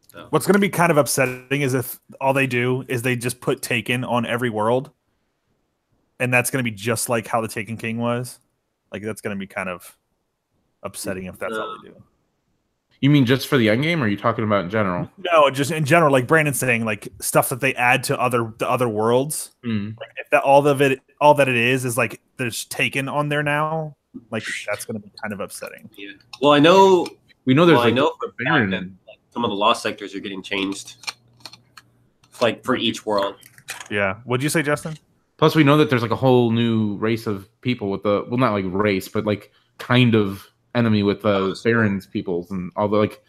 So. What's going to be kind of upsetting is if all they do is they just put Taken on every world, and that's going to be just like how the Taken King was. Like that's going to be kind of upsetting if that's all they do. You mean just for the end game, or are you talking about in general? No, just in general, like Brandon's saying, like stuff that they add to the other worlds. Like if that all that it is like there's Taken on there now, like that's going to be kind of upsetting. Yeah. Well, I know there's I know for a fact that some of the lost sectors are getting changed, like for each world. Yeah. What'd you say, Justin? Plus, we know that there's like a whole new race of people with the not like race, but like kind of enemy with the Barons peoples and all the like,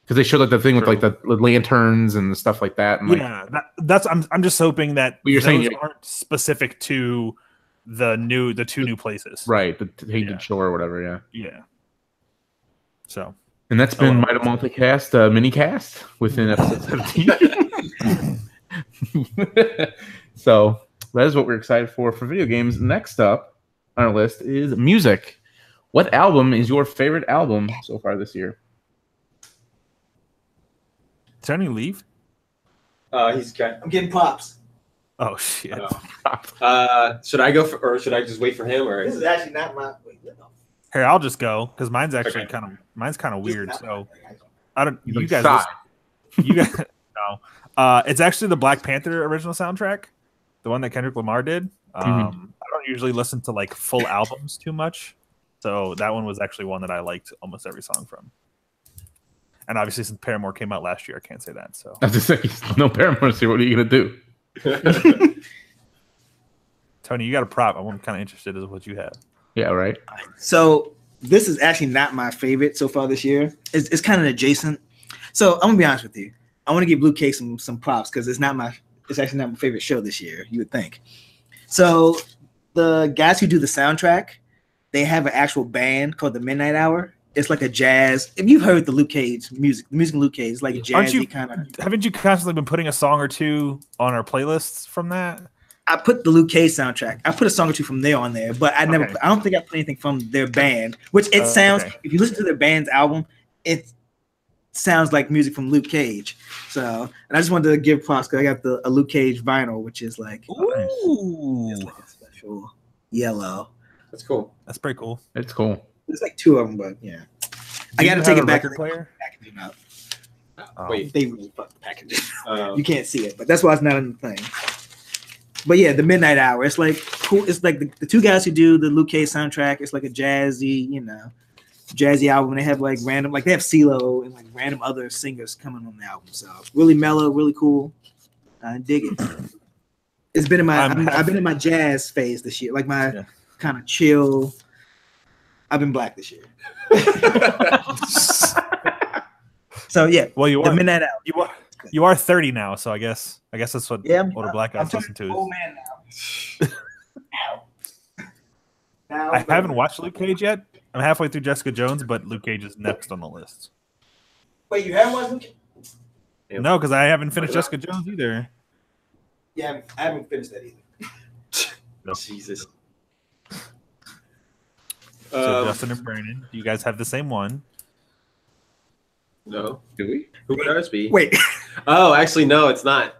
because they showed like the thing with like the lanterns and stuff like that. And, like, yeah, that's I'm just hoping that you're saying aren't specific to the two new places, right? The Tainted Shore or whatever. Yeah. So. And that's been Might of Multicast mini cast within episode 17. So that is what we're excited for video games. Next up on our list is music. What album is your favorite album so far this year? Tony leave? I'm getting props. Oh shit! Should I go or should I just wait for him? Or This is actually not my. Here, I'll just go because mine's actually kind of weird. So I don't. You guys. No. It's actually the Black Panther original soundtrack, the one that Kendrick Lamar did. I don't usually listen to like full albums too much, so that one was actually one that I liked almost every song from. And obviously, since Paramore came out last year, I can't say that. So I was just saying, no Paramore here. What are you gonna do? Tony, you got a prop. I'm kind of interested in what you have. Yeah, right. So this is actually not my favorite so far this year. It's kind of adjacent. So I'm gonna be honest with you. I want to give Blue Cake some props because it's actually not my favorite show this year. You would think. So the guys who do the soundtrack, they have an actual band called the Midnight Hour. It's like a jazz. If you've heard the Luke Cage music, the music of Luke Cage, like a jazzy kind of. Haven't you constantly been putting a song or two on our playlists from that? I put the Luke Cage soundtrack. I put a song or two from there on there, but I never. Okay. I don't think I put anything from their band. Which it sounds. Okay. If you listen to their band's album, it sounds like music from Luke Cage. So, and I just wanted to give props because I got a Luke Cage vinyl, which is like, it's like a special yellow. That's cool. That's pretty cool. It's cool. There's like two of them, but yeah. I got to take it back. Player? Packaging out. Wait, they really fucked the packaging. You can't see it, but that's why it's not in the thing. But yeah, the Midnight Hour. It's like cool. It's like the two guys who do the Luke Cage soundtrack. It's like a jazzy, jazzy album. They have like random, like they have CeeLo and like random other singers coming on the album. So really mellow, really cool. I dig it. It's been in my. I've been in my jazz phase this year, like my kind of chill. I've been black this year. So yeah, well, you are the Midnight Hour. You are 30 now, so I guess that's what older black guys listen to. Old man now. I haven't watched Luke Cage yet. I'm halfway through Jessica Jones, but Luke Cage is next on the list. Wait, you haven't watched Luke Cage? No, because I haven't finished Jessica Jones either. Yeah, I haven't finished that either. No. Jesus. So Justin and Brandon, you guys have the same one. No. Do we? Who would ours be? Wait. Oh, actually, no, it's not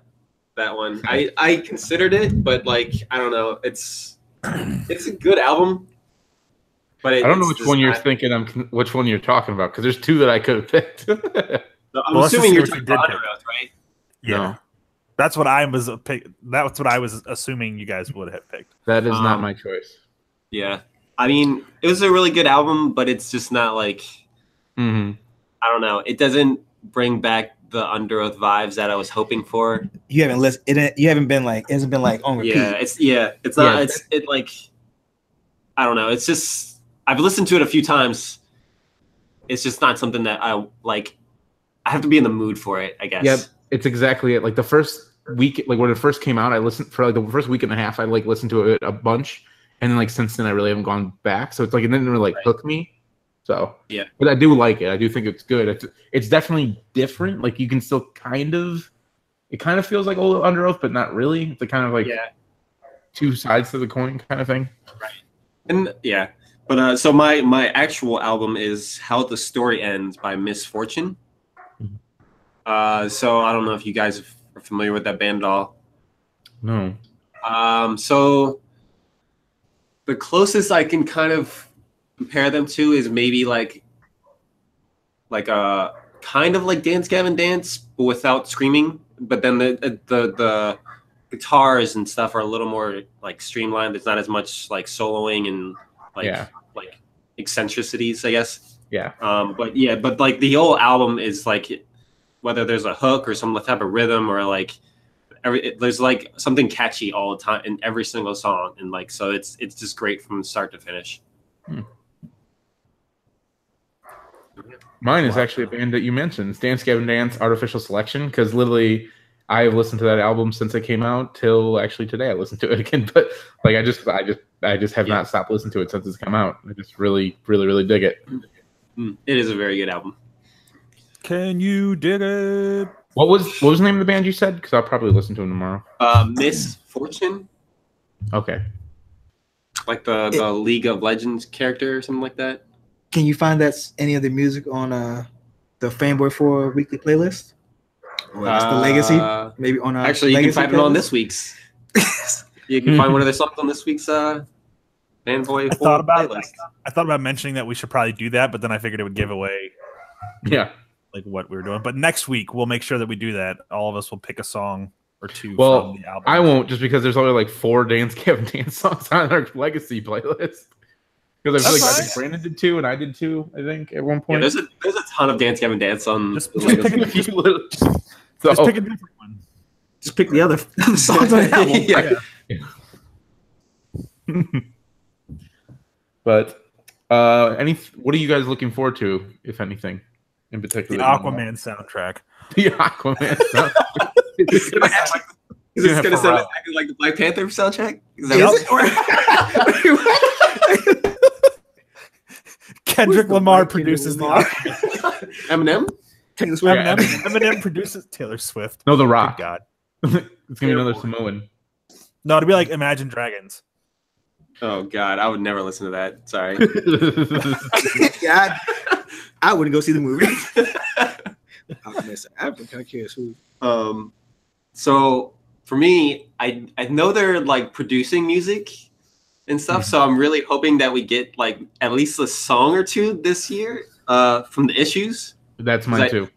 that one. I considered it, but like I don't know. It's a good album, But I don't know it's which one you're just thinking. Which one you're talking about because there's two that I could have picked. I'm Well, let's just assuming see you're what you talking did about pick. Underoath, right? Yeah, No, that's what I was. That's what I was assuming you guys would have picked. that is not my choice. Yeah. I mean, it was a really good album, but it's just not like Mm-hmm. I don't know. It doesn't bring back the Underoath vibes that I was hoping for. You haven't listened. You haven't been like. It hasn't been like on repeat. It's not. Yeah. It like I don't know. It's just I've listened to it a few times. It's just not something that I like. I have to be in the mood for it, I guess. Yep, it's exactly it. Like the first week, like when it first came out, I listened for like the first week and a half. I like listened to it a bunch, and then like since then, I really haven't gone back. So it's like it didn't really like hook me. So Yeah. but I do like it. I do think it's good. It's definitely different. Like you can still it kind of feels like old Under Oath, but not really. It's a kind of like two sides to the coin kind of thing. And yeah. But so my actual album is How the Story Ends by Misfortune. So I don't know if you guys are familiar with that band at all. No. So the closest I can kind of compare them to is maybe like a kind of like Dance Gavin Dance, but without screaming. But then the guitars and stuff are a little more like streamlined. There's not as much like soloing and like eccentricities, I guess. Yeah. But like the whole album is like whether there's a hook or some type of rhythm or like there's like something catchy all the time in every single song, and like so it's just great from start to finish. Mine is actually a band that you mentioned. It's Dance Gavin Dance, Artificial Selection, because literally I've listened to that album since it came out till actually today. I listened to it again, but like I just have not stopped listening to it since it's come out. I just really, really, really dig it. It is a very good album. Can you dig it? What was the name of the band you said? Because I'll probably listen to them tomorrow. Misfortune, Okay. like the League of Legends character or something like that. Can you find any of the music on the Fanboy 4 weekly playlist? Or that's the Legacy? Maybe on Actually, you can Legacy find it on playlist? this week's. You can find one of their songs on this week's Fanboy 4 I thought about playlist. I thought about mentioning that we should probably do that, but then I figured it would give away Yeah. like what we were doing. But next week we'll make sure that we do that. All of us will pick a song or two Well, from the album. I won't just because there's only like 4 Dance Gavin Dance songs on our Legacy playlist. Because I feel That's like I fine. think Brandon did 2 and I did 2, I think, at one Yeah, point. there's a ton of Dance Gavin Dance on. Just the pick Legacy. a few little. So, Just pick a different one. Just pick the other songs on the album. Yeah. but what are you guys looking forward to, if anything, in The particular? Aquaman soundtrack. The Aquaman. Is this gonna sound exactly like the Black Panther soundtrack? Is that Kendrick Lamar produces the Lamar? Eminem? Taylor Swift. Yeah. Eminem produces Taylor Swift. No, The Good Rock. God. It's gonna be another Samoan. No, it'd be like Imagine Dragons. Oh God, I would never listen to that. Sorry. Yeah, I wouldn't go see the movie. I'm kind of curious who. So for me, I know they're like producing music and stuff, so I'm really hoping that we get like at least a song or two this year from the Issues. That's mine too.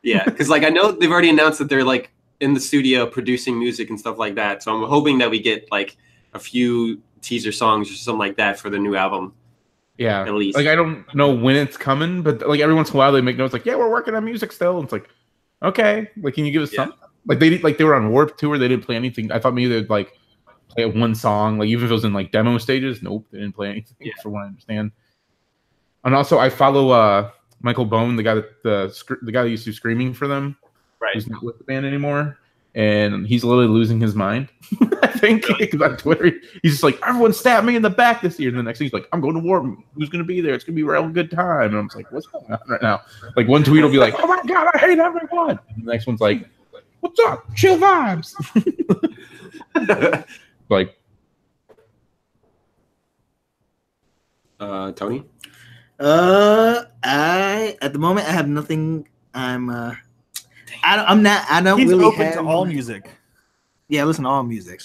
Yeah, because like I know they've already announced that they're like in the studio producing music and stuff like that. So I'm hoping that we get like a few teaser songs or something like that for the new album. Yeah, At least. like I don't know when it's coming, but like every once in a while they make notes like, "Yeah, we're working on music still." And it's like, okay, like can you give us something? Like they were on Warped Tour, they didn't play anything. I thought maybe they'd like play one song, like even if it was in like demo stages. Nope, they didn't play anything, from what I understand. And also, I follow Michael Bone, the guy that used to do Screaming for them. Right. He's not with the band anymore, and he's literally losing his mind. I think because on Twitter he's just like, everyone stabbed me in the back this year, and the next thing he's like, I'm going to Warped. Who's going to be there? It's going to be a real good time. And I'm just like, what's going on right now? Like one tweet will be like, oh my God, I hate everyone. And the next one's like, what's up? Chill vibes. Like, Tony? I at the moment I have nothing. I'm I don't He's really open have to all music. Yeah, I listen to all music,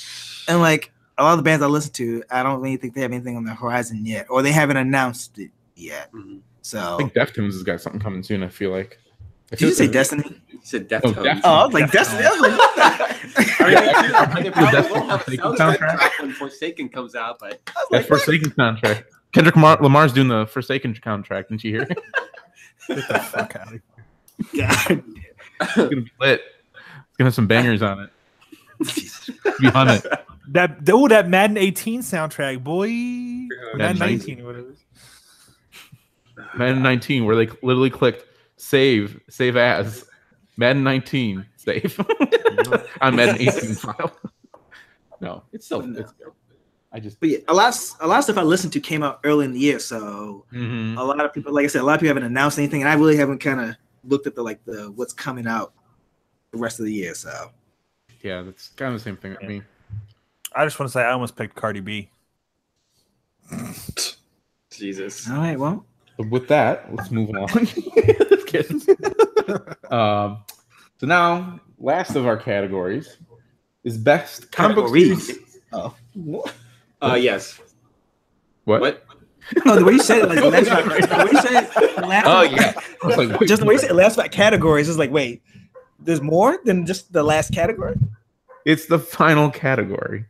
and like a lot of the bands I listen to, I don't really think they have anything on the horizon yet, or they haven't announced it yet. Mhm. So I think Deftones has got something coming soon. I feel like. did you say Destiny? You said Oh, Deftones. Deftones. Oh, I was like Destiny. I was like, what the? I mean, they probably Deftones will have a Forsaken soundtrack soundtrack. drop when Forsaken comes out, but I was That like, what? Forsaken soundtrack. Kendrick Lamar's doing the Forsaken contract. Didn't you hear? Get the fuck out of here. God. It's gonna be lit. It's gonna have some bangers on it. Be on it. That Madden 18 soundtrack, boy. Or Madden Madden 19, whatever. Madden 19, where they literally clicked save as Madden 19 save on Madden 18 file. No, it's still. It's, I just. But yeah, a lot of stuff I listened to came out early in the year, so Mhm. a lot of people, like I said, a lot of people haven't announced anything, and I really haven't kind of looked at the what's coming out the rest of the year. So Yeah, that's kind of the same thing. I mean, I just want to say I almost picked Cardi B. Jesus. all right, well, but with that, let's move on. Just kidding. So now, last of our categories is best comic book Categories? series. oh, Yes. What? What? oh, the way you said it, like the last the way you said it, the last Oh yeah. I was like, wait, just the way you said it, last five categories is like, wait, there's more than just the last category. it's the final category.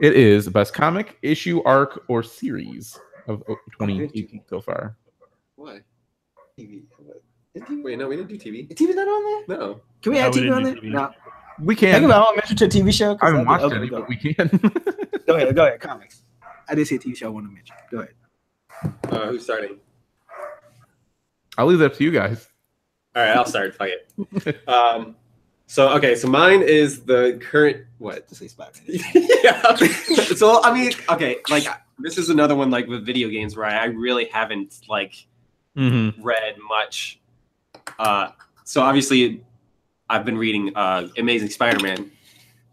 It is best comic, issue, arc, or series of 2018 so far. Why? TV. Wait, no, we didn't do TV. TV's not on there. No. Can we No, add we TV didn't on do there? TV. No. We Think can. about mention to a TV show. 'cause I haven't watched okay, any, go. but we can. Go ahead. Comics. I did see a TV show I want to mention. Go ahead. Who's starting? I'll leave that up to you guys. All right, I'll start. Fuck it. So mine is the current what? To say Spock. Yeah. So I mean, okay, like this is another one like with video games where I really haven't like Mm-hmm. read much. So obviously, I've been reading Amazing Spider-Man,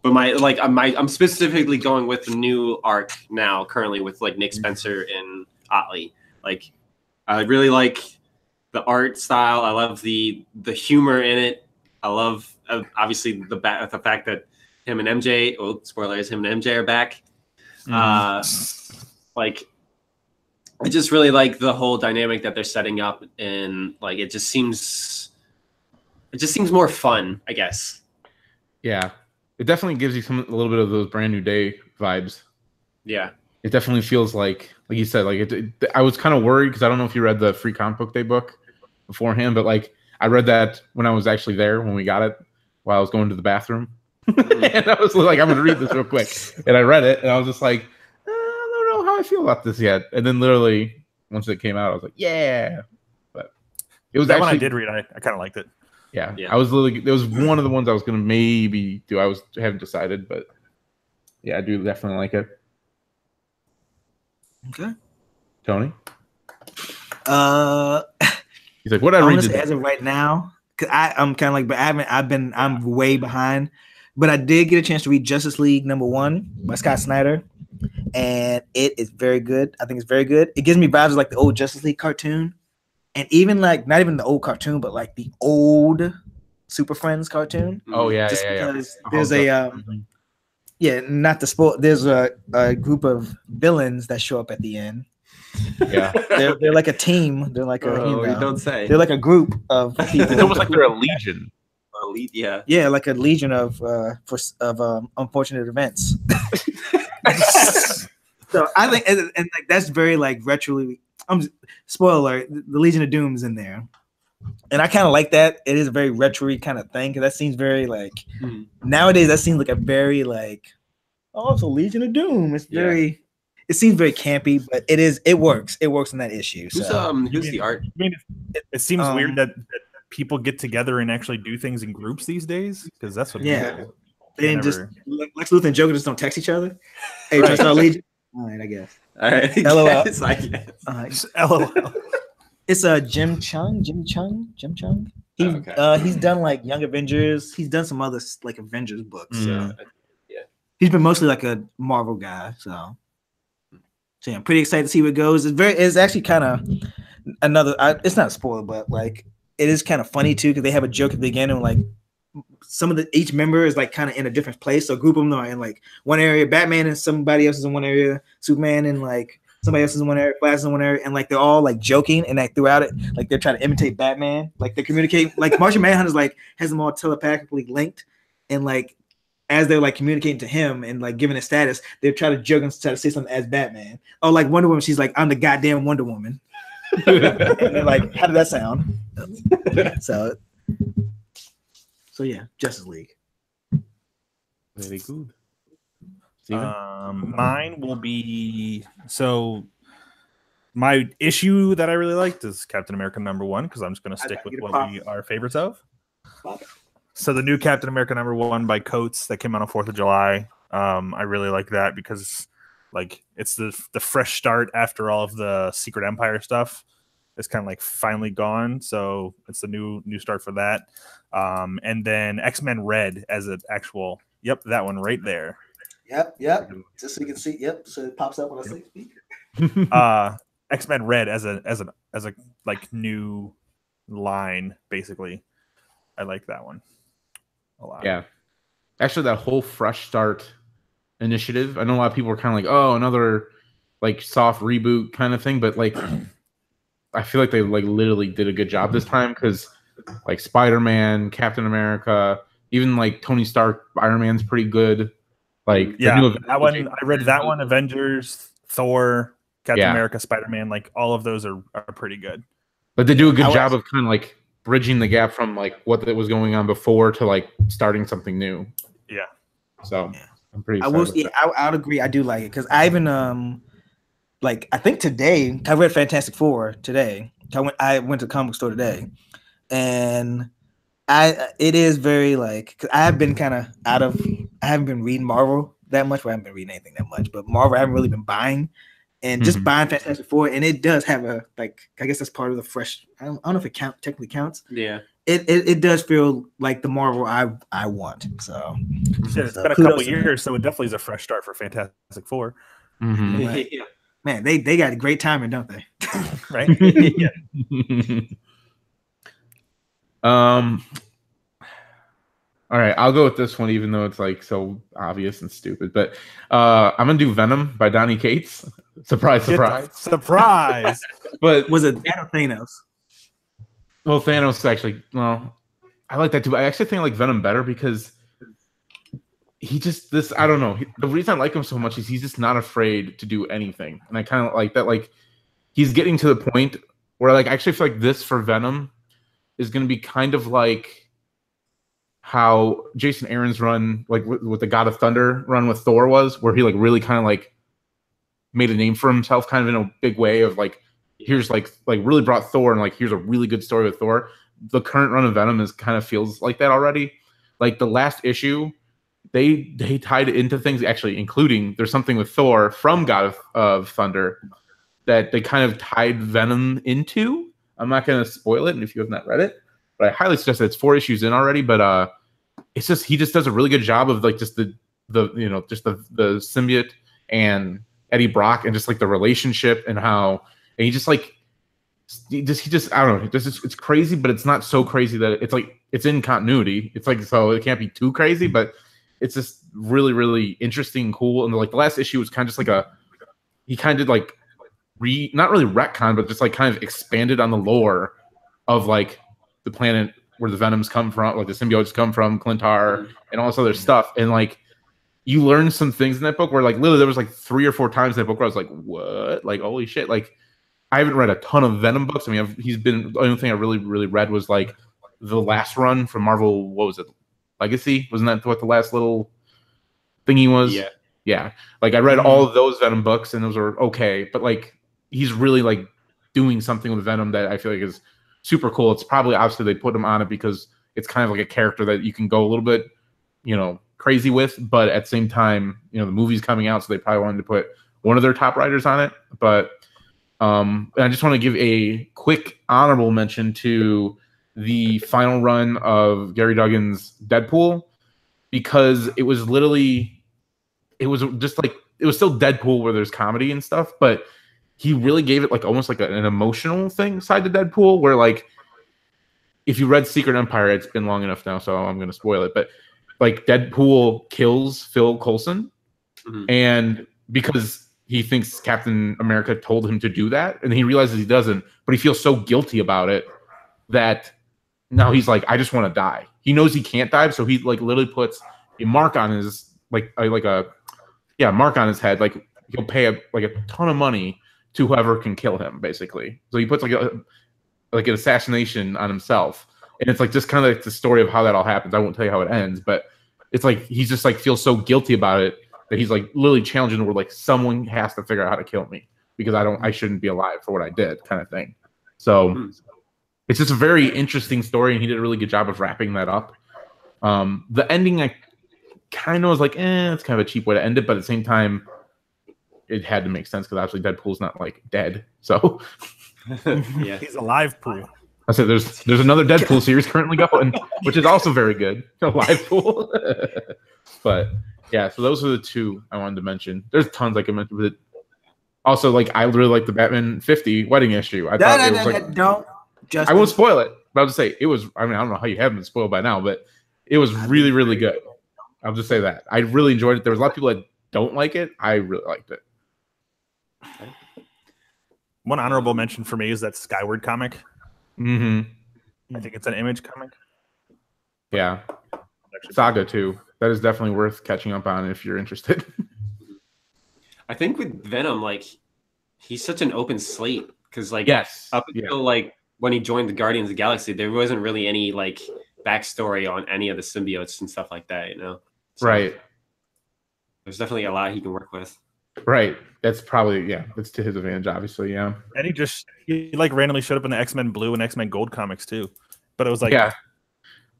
but I'm specifically going with the new arc now, currently with like Nick Spencer and Otley. Like, I really like the art style. I love the humor in it. I love obviously the fact that him and MJ. Oh, spoilers! Him and MJ are back. Like, I just really like the whole dynamic that they're setting up, and like it just seems more fun, I guess. Yeah, it definitely gives you a little bit of those Brand New Day vibes. Yeah. It definitely feels like you said, like I was kind of worried because I don't know if you read the Free Comic Book Day book beforehand, but like I read that when I was actually there when we got it while I was going to the bathroom, and I was like, I'm gonna read this real quick, and I read it, and I was just like, I don't know how I feel about this yet, and then literally once it came out, I was like, yeah, but it was That actually one I did read. I kind of liked it. Yeah, Yeah. I was literally. It was one of the ones I was gonna maybe do. I haven't decided, but yeah, I do definitely like it. Okay. Tony, Uh, he's like, what I read honestly, today? as of right now, because I'm kind of like, but I'm way behind. But I did get a chance to read Justice League #1 by Scott Snyder, and it is very good. I think it's very good. It gives me vibes of like the old Justice League cartoon, and even like not even the old cartoon, but like the old Super Friends cartoon. Oh yeah, Just yeah. because there's a yeah, not to spoil. There's a group of villains that show up at the end. Yeah. They're like a team. They're like a Oh, you don't say. they're like a group of people. It's almost like they're a legion. Elite, yeah. Yeah, like a legion of unfortunate events. So I think, and like that's very like retro. Spoiler alert: the Legion of Doom's in there, and I kind of like that. It is a very retro kind of thing because that seems very like nowadays. That seems like a very like it's a Legion of Doom. It's very. It seems very campy, but it is. It works. It works in that issue. Who's So. who's the art? I mean, it seems weird that people get together and actually do things in groups these days because that's what. Yeah. people They didn't just never- Lex Luthor and Joker just don't text each other. Hey, Right. trying to start Legion. All right, I guess. All right. LOL. Yes, I guess. LOL. It's Jim Chung. He Okay. he's done like Young Avengers. He's done some other like Avengers books. Mm. So. He's been mostly like a Marvel guy. So yeah, I'm pretty excited to see where it goes. It's actually kind of another. It's not a spoiler, but like it is kind of funny too because they have a joke at the beginning like some of each member is like kind of in a different place. So a group of them are in like one area, Batman and somebody else is in one area, Superman and like somebody else is in one area, Flash is in one area, and like they're all like joking and like throughout it, like they're trying to imitate Batman. Like they're communicating, like Martian Manhunter is like has them all telepathically linked, and like as they're like communicating to him and like giving a status, they're trying to joke and try to say something as Batman. Oh, like Wonder Woman, she's like, I'm the goddamn Wonder Woman. And they're like, how did that sound? So yeah, Justice League. Very good. Mine will be my issue that I really liked is Captain America #1 because I'm just going to stick with what we are favorites of. So the new Captain America #1 by Coates that came out on 4th of July. I really like that because like it's the fresh start after all of the Secret Empire stuff. It's kind of like finally gone, so it's a new start for that. And then X-Men Red as an actual, that one right there. Yep. Just so you can see. Yep. So it pops up when I say speaker. X-Men Red as a like new line, basically. I like that one a lot. Yeah. Actually, that whole fresh start initiative, I know a lot of people were kind of like, oh, another like soft reboot kind of thing, but like I feel like they like literally did a good job this time because like Spider-Man, Captain America, even like Tony Stark, Iron Man's pretty good. Like that one, I read that one, Avengers, Thor, Captain America, Spider-Man, like all of those are pretty good. But they do a good job of kind of like bridging the gap from like what was going on before to like starting something new. Yeah. So I'm pretty. I would agree. I do like it because I even like I think today I read Fantastic Four today. I went to the comic store today, and it is very like cause I have been kind of I haven't been reading Marvel that much, but I haven't been reading anything that much. But Marvel I haven't really been buying, and just buying Fantastic Four, and it does have a like I guess that's part of the fresh. I don't know if it technically counts. Yeah. It does feel like the Marvel I want. So it's been a couple years, so it definitely is a fresh start for Fantastic Four. Mm-hmm. Right. Yeah. Man, they got great timing, don't they? Right? Yeah. All right, I'll go with this one, even though it's like so obvious and stupid. But I'm gonna do Venom by Donny Cates. Surprise, surprise, surprise! But was it that or Thanos? Well, Thanos actually. Well, I like that too. But I actually think I like Venom better because he just I don't know. The reason I like him so much is he's just not afraid to do anything, and I kind of like that. Like he's getting to the point where like I actually feel like this for Venom is going to be kind of like how Jason Aaron's run, like with the God of Thunder run with Thor was, where he like really kind of like made a name for himself, kind of in a big way of like here's like really brought Thor and like here's a really good story with Thor. The current run of Venom is kind of feels like that already. Like the last issue. They tied it into things, actually, including there's something with Thor from God of Thunder that they kind of tied Venom into. I'm not going to spoil it, and if you have not read it, but I highly suggest that it's 4 issues in already. But it's just he just does a really good job of like just the symbiote and Eddie Brock and just like the relationship and how and he just I don't know, it's crazy, but it's not so crazy that it's like it's in continuity. It's like so it can't be too crazy, but it's just really, really interesting and cool. And like the last issue was kind of just like he kind of like not really retcon, but just like kind of expanded on the lore of like the planet where the Venoms come from, like the symbiotes come from, Clintar, and all this other stuff. And like you learn some things in that book where like literally there was like 3 or 4 times in that book where I was like, what? Like holy shit! Like I haven't read a ton of Venom books. I mean, the only thing I really, really read was like the last run from Marvel. What was it? Legacy? Wasn't that what the last little thingy was? Yeah. Like I read all of those Venom books and those were okay, but like he's really like doing something with Venom that I feel like is super cool. It's probably obviously they put him on it because it's kind of like a character that you can go a little bit, crazy with, but at the same time, the movie's coming out, so they probably wanted to put one of their top writers on it. But and I just want to give a quick honorable mention to the final run of Gary Duggan's Deadpool because it was just like it was still Deadpool where there's comedy and stuff, but he really gave it like almost like an emotional thing side to Deadpool where like if you read Secret Empire, it's been long enough now, so I'm going to spoil it. But like Deadpool kills Phil Coulson, and because he thinks Captain America told him to do that, and he realizes he doesn't, but he feels so guilty about it that now he's like, I just want to die. He knows he can't die, so he like literally puts a mark on his mark on his head. Like he'll pay a ton of money to whoever can kill him, basically. So he puts like an assassination on himself, and it's like just kind of like the story of how that all happens. I won't tell you how it ends, but it's like he's just like feels so guilty about it that he's like literally challenging the world, like someone has to figure out how to kill me because I shouldn't be alive for what I did, kind of thing. So it's just a very interesting story, and he did a really good job of wrapping that up. The ending, I kind of was like, it's kind of a cheap way to end it, but at the same time, it had to make sense because obviously Deadpool's not like dead, so Yeah, He's alive, Pool. I said there's another Deadpool series currently going, which is also very good, Live Pool. But yeah, so those are the two I wanted to mention. There's tons I could mention, but also like I really like the Batman 50 wedding issue. I thought it was like, don't. I won't spoil it, but I'll just say it was. I mean, I don't know how you haven't been spoiled by now, but it was really, really good. I'll just say that I really enjoyed it. There was a lot of people that don't like it. I really liked it. One honorable mention for me is that Skyward comic. Mm-hmm. I think it's an Image comic. Yeah. Saga too. That is definitely worth catching up on if you're interested. I think with Venom, like he's such an open slate because like yes, up until like when he joined the Guardians of the Galaxy, there wasn't really any like backstory on any of the symbiotes and stuff like that, you know. So right. There's definitely a lot he can work with. Right. That's probably that's to his advantage, obviously. Yeah. And he like randomly showed up in the X-Men Blue and X-Men Gold comics too. But it was like it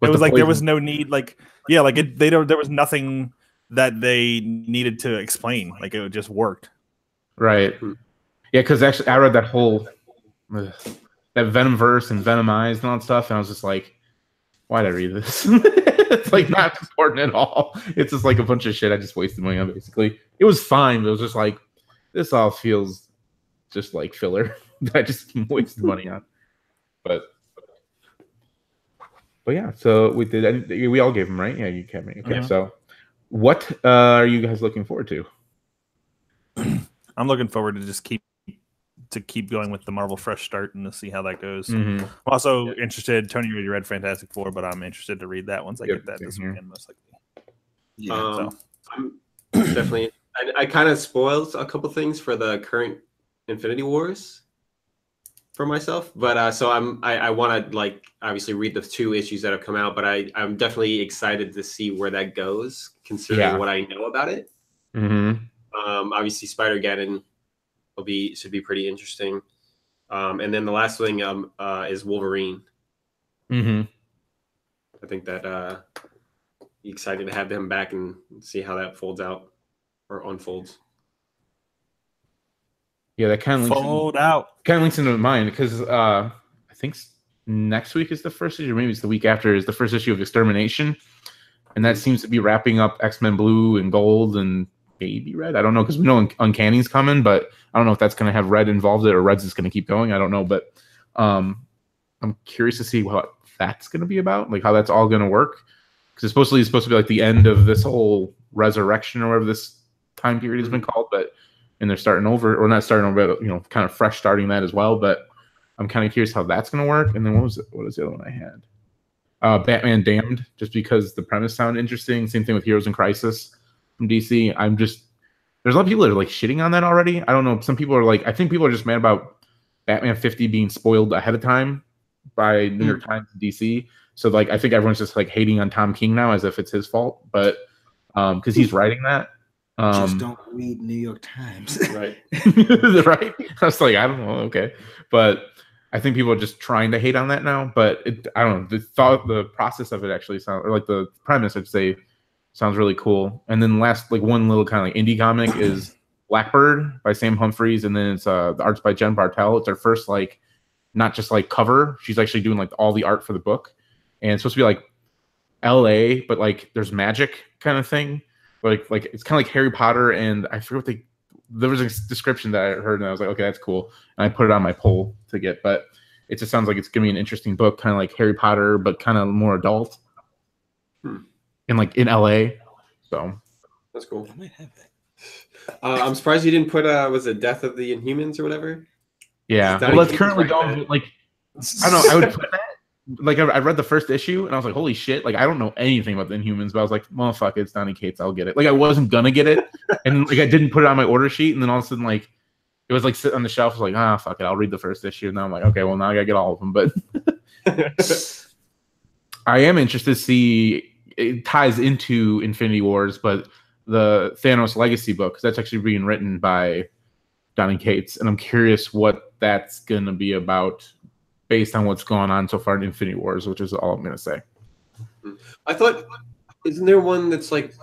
was like there was no need there was nothing that they needed to explain. Like it just worked. Right. Yeah, because actually I read that whole that Venomverse and Venomized and all that stuff, and I was just like, why'd I read this? It's like not important at all. It's just like a bunch of shit I just wasted money on, basically. It was fine, but it was just like, this all feels just like filler that I just wasted money on. But yeah, so we all gave them, right? Yeah, you kept me. Okay, so what are you guys looking forward to? I'm looking forward to just keep going with the Marvel Fresh Start and to see how that goes. I'm also interested. Tony already read Fantastic Four, but I'm interested to read that once I get that this weekend, most likely. Yeah, I'm definitely. I kind of spoiled a couple things for the current Infinity Wars for myself, but so I want to like obviously read the 2 issues that have come out, but I'm definitely excited to see where that goes, considering what I know about it. Obviously, Spider-Geddon should be pretty interesting, and then the last thing is Wolverine. I think that excited to have them back and see how that folds out or unfolds. Yeah, that kind of links into mine because I think next week is the first issue, or maybe it's the week after is the first issue of Extermination, and that seems to be wrapping up X-Men Blue and Gold and maybe Red. I don't know because we know Uncanny's coming, but I don't know if that's going to have Red involved in it or Red's just going to keep going. I don't know, but I'm curious to see what that's going to be about, like how that's all going to work. Because it's supposed to be like the end of this whole resurrection or whatever this time period has been called, and they're starting over, or not starting over, but kind of fresh starting that as well. But I'm kind of curious how that's going to work. And then what was the other one I had? Batman Damned, just because the premise sounded interesting. Same thing with Heroes in Crisis from DC. There's a lot of people that are like shitting on that already. I don't know. Some people are like, I think people are just mad about Batman 50 being spoiled ahead of time by New York Times and DC. So like, I think everyone's just like hating on Tom King now as if it's his fault, but because he's writing that. Just don't read New York Times. Right. Right. I was like, I don't know. Okay. But I think people are just trying to hate on that now, but I don't know. The process of it actually sounds, or like the premise, I'd say, sounds really cool. And then last, like one little kind of like indie comic is Blackbird by Sam Humphries, and then it's the art's by Jen Bartel. It's her first like, not just like cover. She's actually doing like all the art for the book, and it's supposed to be like L.A., but like there's magic kind of thing. Like it's kind of like Harry Potter, and I forget what there was a description that I heard, and I was like, okay, that's cool. And I put it on my poll to get, but it just sounds like it's gonna be an interesting book, kind of like Harry Potter, but kind of more adult. In LA. So that's cool. I might have that. I'm surprised you didn't put was it Death of the Inhumans or whatever? Yeah. Well, that's currently going like I don't know, I would put that like I read the first issue and I was like, holy shit, like I don't know anything about the Inhumans, but I was like, well fuck it, it's Donny Cates, I'll get it. Like I wasn't gonna get it and like I didn't put it on my order sheet, and then all of a sudden like it was like sitting on the shelf, I was like, fuck it, I'll read the first issue, and then I'm like, okay, well now I gotta get all of them. But I am interested to see, it ties into Infinity Wars, but the Thanos Legacy book, because that's actually being written by Donny Cates, and I'm curious what that's going to be about based on what's going on so far in Infinity Wars, which is all I'm going to say. I thought, isn't there one that's like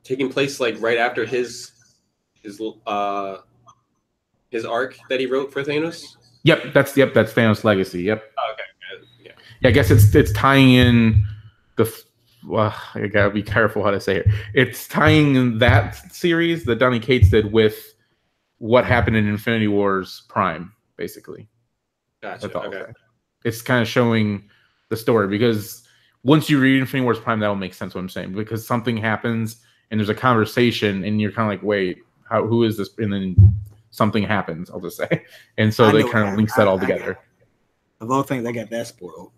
taking place like right after his arc that he wrote for Thanos? Yep, that's Thanos Legacy. Yep. Oh, okay. Yeah, I guess it's tying in I gotta be careful how to say it. It's tying in that series that Donny Cates did with what happened in Infinity Wars Prime, basically. Gotcha. That's all. Okay. It's kind of showing the story, because once you read Infinity Wars Prime, that will make sense what I'm saying, because something happens and there's a conversation and you're kind of like, wait, who is this? And then something happens, I'll just say. And so they kind of links that all together. Of all things, I got that spoiled.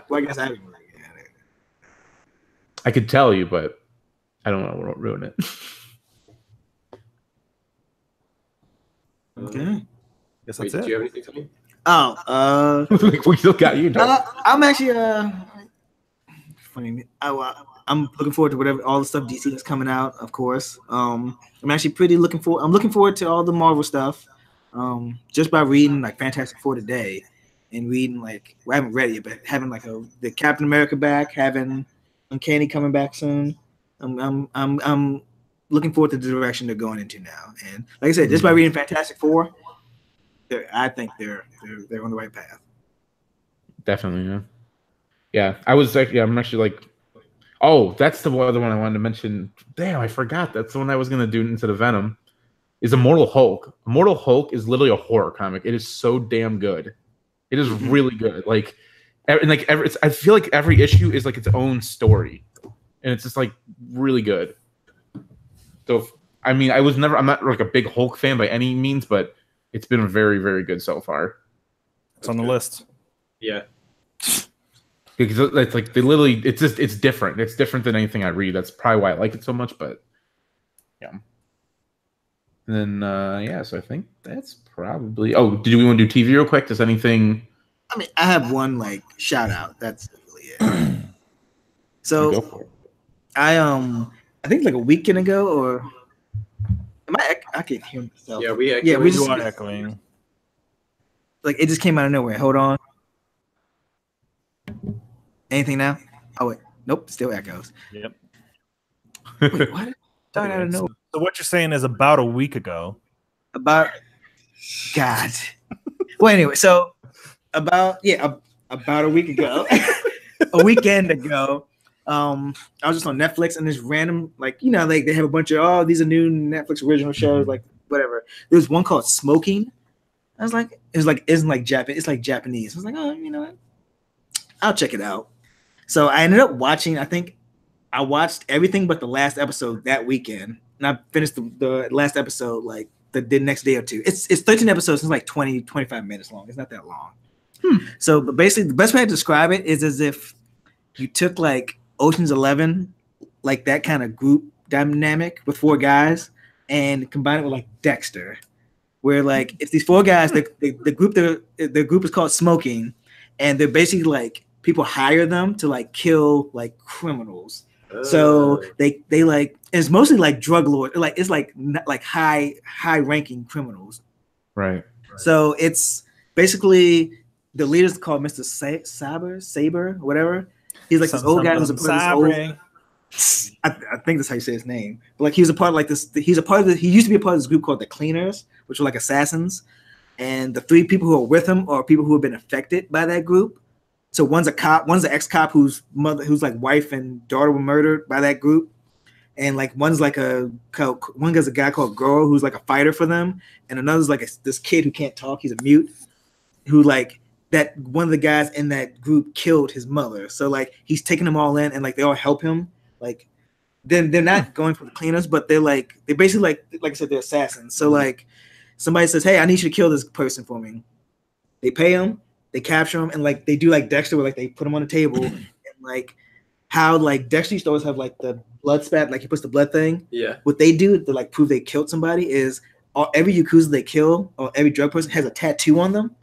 Well, I guess I didn't really get it. I could tell you, but I don't want to ruin it. Okay. Guess Wait, that's it. do you have anything to me? Oh, We still got you. I'm actually funny. I'm looking forward to whatever all the stuff DC is coming out. Of course, I'm actually pretty looking forward. I'm looking forward to all the Marvel stuff. Just by reading like Fantastic Four today, and reading like, well, I haven't read it yet, but having like the Captain America back, having Uncanny coming back soon. I'm looking forward to the direction they're going into now. And like I said, just by reading Fantastic Four, I think they're on the right path. Definitely, yeah. Yeah, I'm actually like, oh, that's the other one I wanted to mention. Damn, I forgot. That's the one I was gonna do instead of Venom. Is Immortal Hulk. Immortal Hulk is literally a horror comic. It is so damn good. It is really good. Like, and like I feel like every issue is like its own story, and it's just like really good. So I mean, I'm not like a big Hulk fan by any means, but it's been very, very good so far. It's on the list. Yeah. Because it's like it's different. It's different than anything I read. That's probably why I like it so much. But yeah. And then so I think that's probably. Oh, did we want to do TV real quick? Does anything? I mean, I have one like shout out. That's really it. So Go for it. I think like a weekend ago, or I can't hear myself. Yeah, we You are echoing. Like it just came out of nowhere. Hold on. Anything now? Oh wait, nope, still echoes. Yep. Wait, what? Started out of nowhere. So what you're saying is about a week ago. About God. Well, anyway, so about a week ago, a weekend ago, I was just on Netflix and this random, like, you know, like they have a bunch of these are new Netflix original shows, like whatever. There was one called Smoking. I was like, it's like Japanese. It's like Japanese. I was like, oh, you know what? I'll check it out. So I ended up watching. I think I watched everything but the last episode that weekend. And I finished the last episode like the next day or two. It's 13 episodes. It's like 20, 25 minutes long. It's not that long. So but basically, the best way to describe it is as if you took like Ocean's 11, like that kind of group dynamic with 4 guys, and combined it with like Dexter, where like it's these 4 guys. The group is called Smoking, and they're basically like people hire them to like kill like criminals. So they like it's mostly like drug lords, like it's like high ranking criminals, Right. So it's basically the leader's called Mr. Saber, whatever. He's like this old guy who's a part of this old. I think that's how you say his name. But like he was a part of like this. He used to be a part of this group called the Cleaners, which were like assassins. And the 3 people who are with him are people who have been affected by that group. So one's a cop, one's an ex-cop whose like wife and daughter were murdered by that group. and like one guy's a guy called Goro who's like a fighter for them, and another's like this kid who can't talk. He's a mute, who like that one of the guys in that group killed his mother. So like he's taking them all in, and like they all help him. Like then they're not going for the cleaners, but they're basically like I said, they're assassins. So like somebody says, "Hey, I need you to kill this person for me." They pay him, they capture him, and like they do like Dexter, where like they put him on a table, and like how like Dexter used to always have like the blood spat, like he puts the blood thing. Yeah. What they do to like prove they killed somebody is every Yakuza they kill or every drug person has a tattoo on them,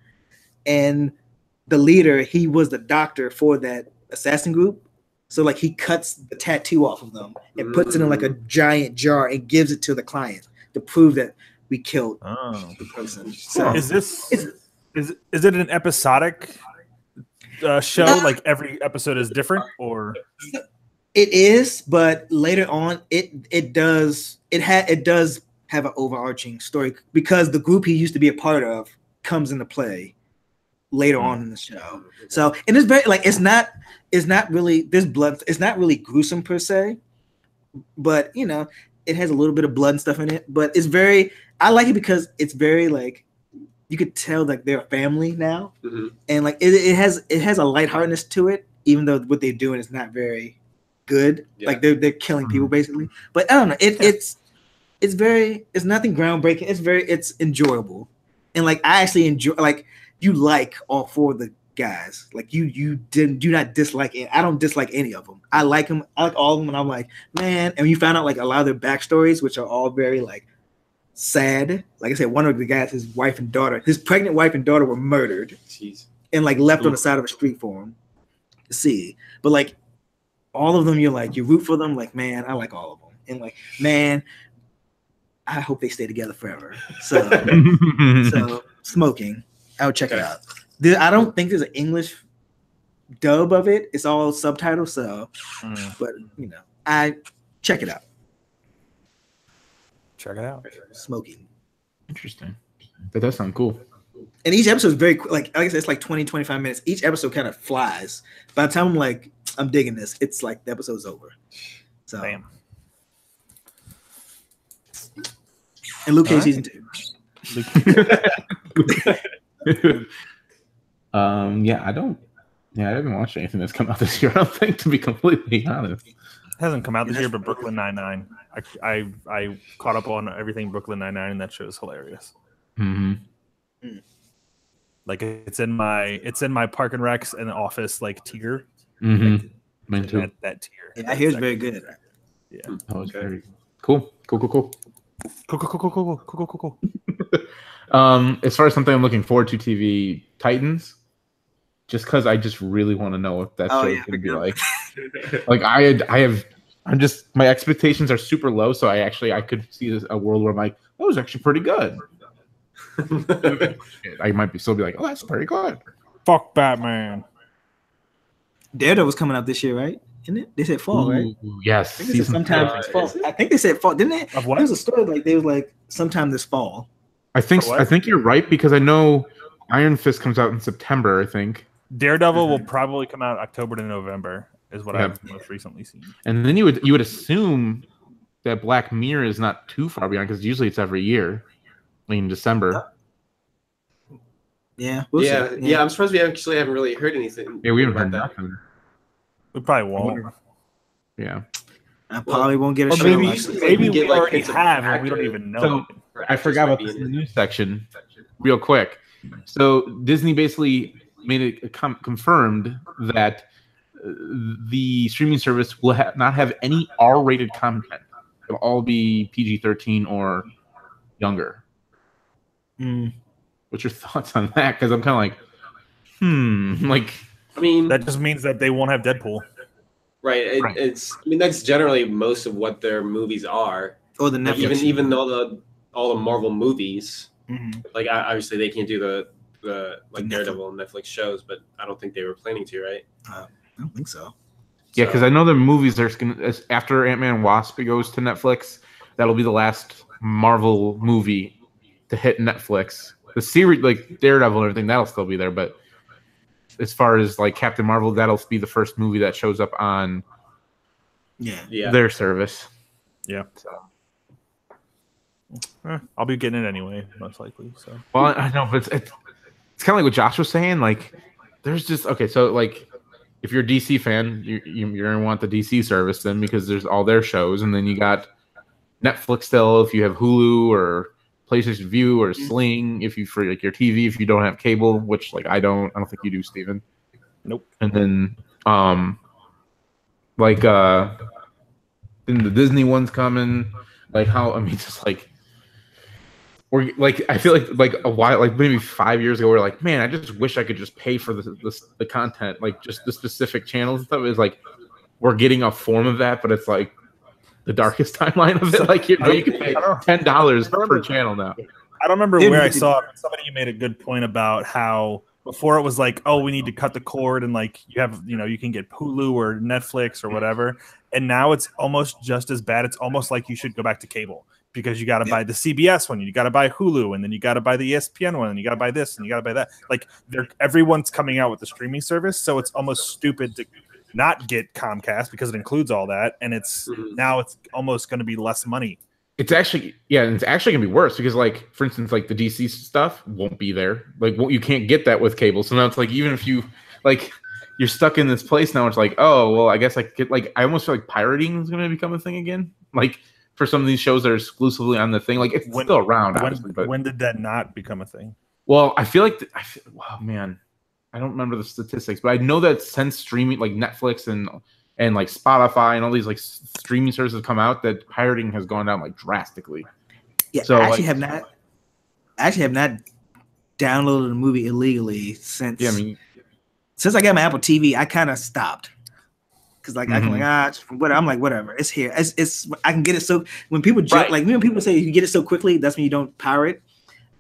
and the leader, he was the doctor for that assassin group. So like he cuts the tattoo off of them and puts it in like a giant jar and gives it to the client to prove that we killed the person. So Is it an episodic show? Like every episode is different, or it is, but later on it does have an overarching story because the group he used to be a part of comes into play later on in the show. So and it's very like it's not really this blood. It's not really gruesome per se, but you know it has a little bit of blood and stuff in it. But it's very I like it because it's very like you could tell like they're a family now, and like it has a lightheartedness to it, even though what they're doing is not very good. Yeah. Like they're killing people basically. But I don't know. It's nothing groundbreaking. It's enjoyable, and like I actually enjoy like. You like all four of the guys. Like you do not dislike it. I don't dislike any of them. I like them. I like all of them. And I'm like, man. And you found out like a lot of their backstories, which are all very like sad. Like I said, one of the guys, his wife and daughter, his pregnant wife and daughter were murdered. Jeez. And like left on the side of a street for him to see. But like all of them, you root for them. Like, man, I like all of them. And like, man, I hope they stay together forever. So smoking. I would check it out. I don't think there's an English dub of it. It's all subtitles, so but you know, I check it out. check it out. Smoking. Interesting. That does sound cool. And each episode is very like I said, it's like 20, 25 minutes. Each episode kind of flies. By the time I'm digging this, it's like the episode's over. So Damn. And Luke Cage season 2. I haven't watched anything that's come out this year, I don't think, to be completely honest. It hasn't come out this year, but Brooklyn Nine-Nine. I caught up on everything Brooklyn Nine-Nine, and that show is hilarious. Mm-hmm. Like it's in my Park and Recs and Office like tier. Mm-hmm. Mine too. That tier. Yeah, I hear it's very good. Yeah. That was very cool. Cool. Cool. As far as something I'm looking forward to, TV Titans, just because I just really want to know what that show is going to be like. Like I'm just my expectations are super low, so I could see a world where I'm like, that was actually pretty good. I might still be like, oh, that's pretty good. Fuck Batman. Daredevil was coming out this year, right? Isn't it? They said fall, right? Yes. I think they said sometime this fall. I think they said fall, didn't they? Of what? There was a story like they was like sometime this fall. I think you're right because I know Iron Fist comes out in September, I think. Daredevil will probably come out October to November, is what I've most recently seen. And then you would assume that Black Mirror is not too far behind because usually it's every year, like in December. Yeah, yeah. I'm surprised we actually haven't really heard anything. Yeah, we haven't heard about that. nothing. We probably won't. Yeah. I probably won't get a Or show. maybe get, we like, already hints of have, and we actor. don't even know. So I forgot about this in the news section, real quick. So Disney basically made it confirmed that the streaming service will not have any R-rated content. It'll all be PG-13 or younger. What's your thoughts on that? Because I'm kind of like, I mean, That just means that they won't have Deadpool. right? Right. It's. I mean, that's generally most of what their movies are. Or the Like, Netflix. even all the Marvel movies, Mhm. like obviously they can't do the like Daredevil and Netflix shows, but I don't think they were planning to, right? I don't think so. yeah, because I know the movies are going after Ant-Man and Wasp goes to Netflix, that'll be the last Marvel movie to hit Netflix. The series, like Daredevil and everything, that'll still be there, but as far as like Captain Marvel, that'll be the first movie that shows up on Yeah. Yeah. their service. Yeah. So, I'll be getting it anyway, most likely. So. well, I know, but it's kind of like what Josh was saying. Like, there's just okay. So, like, if you're a DC fan, you're gonna want the DC service then because there's all their shows, and then you got Netflix still. If you have Hulu or PlayStation View or Sling, if you for like your TV, if you don't have cable, which like I don't think you do, Steven. Nope. And then then the Disney one's coming. Like how I mean, just like we're like I feel like a while, like maybe 5 years ago, we're like, man, I just wish I could just pay for the content, like just the specific channels and stuff. Is like we're getting a form of that, but it's like the darkest timeline of it. Like you can pay $10 per channel now. I don't remember where I saw it. Somebody made a good point about how before it was like, oh, we need to cut the cord and like you can get Hulu or Netflix or whatever. And now it's almost just as bad. It's almost like you should go back to cable because you got to buy the CBS one, you got to buy Hulu, and then you got to buy the ESPN one, and you got to buy this, and you got to buy that. Like everyone's coming out with the streaming service, so it's almost stupid to not get Comcast because it includes all that, and now it's almost going to be less money. It's actually gonna be worse because, like, for instance, like the DC stuff won't be there. Like, you can't get that with cable. So now it's like even if you like, you're stuck in this place now. It's like, oh well, I guess I could get like I almost feel like pirating is gonna become a thing again. Like for some of these shows that are exclusively on the thing, like it's still around. When did that not become a thing? Well, I feel like wow, man, I don't remember the statistics, but I know that since streaming, like Netflix and like Spotify and all these like streaming services come out, that pirating has gone down like drastically. Yeah, so I actually have not downloaded a movie illegally since. Yeah, I mean, since I got my Apple TV, I kind of stopped because like I can whatever. I'm like whatever, it's here. It's I can get it. So when people joke, like when people say you get it so quickly, that's when you don't pirate.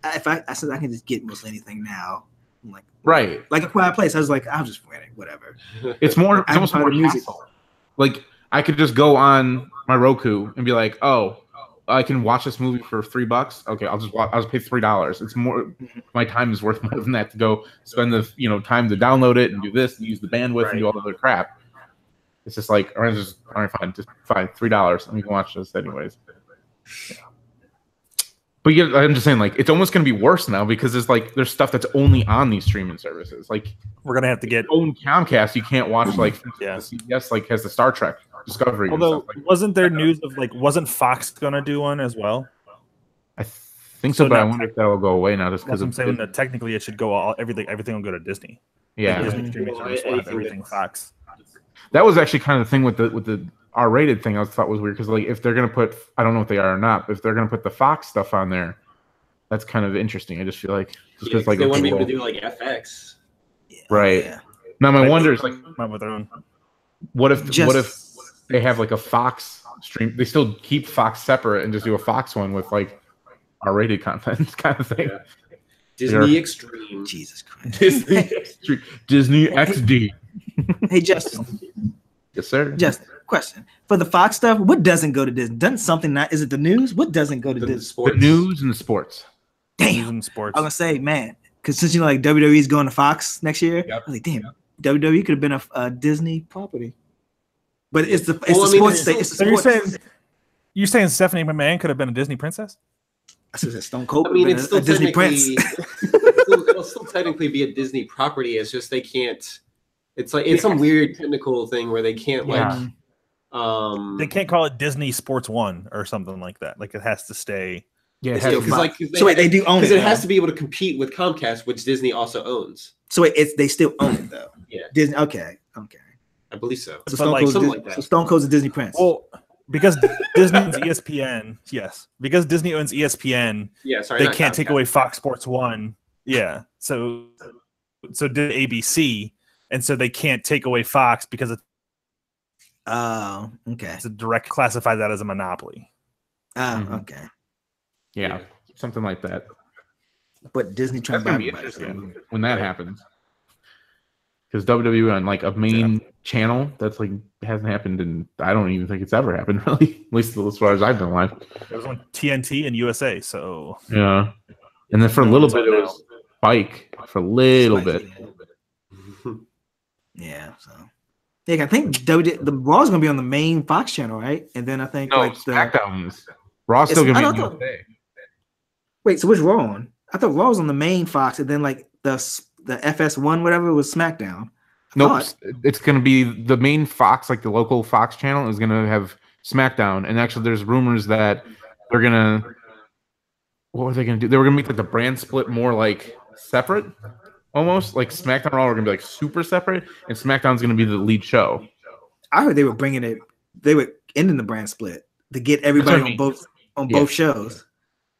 I said I can just get mostly anything now. I'm like like A Quiet Place. I was like, I'll just rent it, whatever. It's almost more music. Like I could just go on my Roku and be like, oh, I can watch this movie for $3. Okay, I'll just pay $3. It's more. My time is worth more than that to go spend the time to download it and do this and use the bandwidth and do all the other crap. It's just like, all right, fine, $3. And we can watch this anyways. Yeah. But I'm just saying, like, it's almost going to be worse now because there's stuff that's only on these streaming services. Like, we're going to have to get own Comcast. You can't watch the CBS like has the Star Trek Discovery. Although, wasn't there news of wasn't Fox going to do one as well? I think so, but I wonder if that will go away now just because I'm saying that technically it should go everything will go to Disney. Yeah, Disney streaming service will have everything Fox. That was actually kind of the thing with the R-rated thing I thought was weird because like if they're gonna put, I don't know if they are or not, but if they're gonna put the Fox stuff on there, that's kind of interesting. I just feel like just like they want people to do like FX, right? Yeah. Now my wonder is like, what if they have like a Fox stream? They still keep Fox separate and just do a Fox one with like R-rated content kind of thing. Yeah. Disney Extreme, Jesus Christ, Disney Extreme, Disney XD. Hey Justin. Yes, sir. Justin. Question for the Fox stuff. What doesn't go to Disney? Doesn't something not? Is it the news? What doesn't go to Disney? The news and the sports. Damn. And sports. I'm gonna say, man, because since like WWE's going to Fox next year, I was like, damn, WWE could have been a Disney property. But it's the sports. So you're saying Stephanie McMahon could have been a Disney princess? I said Stone Cold. I mean, it's still a Disney prince. It'll still technically be a Disney property. It's just they can't. It's like some weird technical thing where they can't they can't call it Disney Sports One or something like that. Like it has to stay. Yeah, they do own it. Because it has to be able to compete with Comcast, which Disney also owns. So they still own it though. Yeah, Disney. Okay. I believe so. So Stone Cold's a Disney prince. Well, because Disney owns ESPN, yes. Because Disney owns ESPN, they can't take away Fox Sports One. Yeah. So did ABC, and so they can't take away Fox because it's okay. It's a direct classify that as a monopoly. Okay. Yeah, something like that. But Disney trying to be interesting when that happens. Because WWE on like a main channel, that's like hasn't happened, and I don't even think it's ever happened really. At least as far as I've been alive. It was on TNT and USA, so yeah. And then for a little bit, it was Spike for a little bit. Yeah. So Yeah, I think the Raw's gonna be on the main Fox channel, right? And then I think No, like SmackDown's Raw's still I gonna be don't USA. wait. So which Raw on? I thought Raw was on the main Fox, and then like the FS1 whatever was SmackDown. Nope, it's gonna be the main Fox, like the local Fox channel, is gonna have SmackDown. And actually, there's rumors that they're gonna. What were they gonna do? They were gonna make like the brand split more like separate, almost like SmackDown and Raw are gonna be like super separate, and SmackDown's gonna be the lead show. I heard they were bringing it. They were ending the brand split to get everybody That's what on both shows.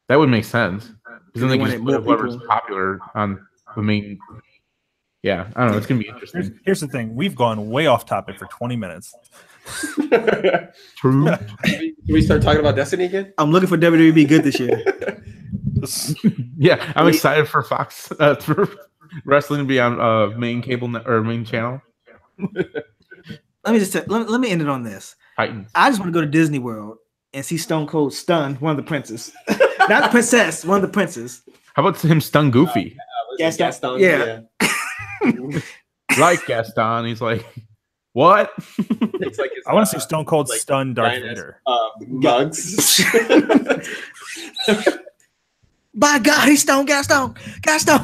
That would make sense. Because then they can wanted just more put whoever's people. popular on the main. Yeah, I don't know. It's gonna be interesting. Here's the thing: we've gone way off topic for 20 minutes. True. Can we start talking about Destiny again? I'm looking for WWE to be good this year. Yeah, I'm excited for Fox for wrestling to be on main cable or main channel. Let me just let me end it on this. Titans. I just want to go to Disney World and see Stone Cold stun one of the princes, not the princess, one of the princes. How about him stun Goofy? Gaston, yeah. Like Gaston, he's like, what? It's like I want to see Stone Cold like stun Darth Diana's, Vader. Mugs. By God, he's Stone Gaston. Gaston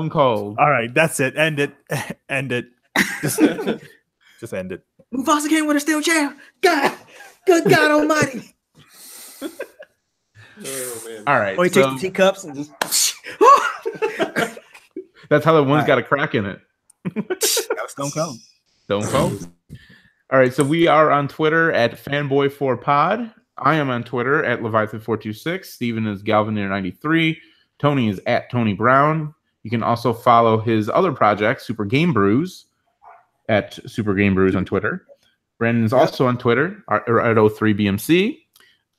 Cold. All right, that's it. End it. End it. Just end it. Mufasa came with a steel chair. God, good God Almighty. Oh man. All right. Or he so takes the teacups and just. that's how the one's All got a crack in it. Stone Cold. Stone Cold. All right. So we are on Twitter at Fanboy4Pod. I am on Twitter at Leviathan426. Steven is Galvanier93. Tony is at Tony Brown. You can also follow his other project, Super Game Brews, at Super Game Brews on Twitter. Brandon is also on Twitter at O3BMC.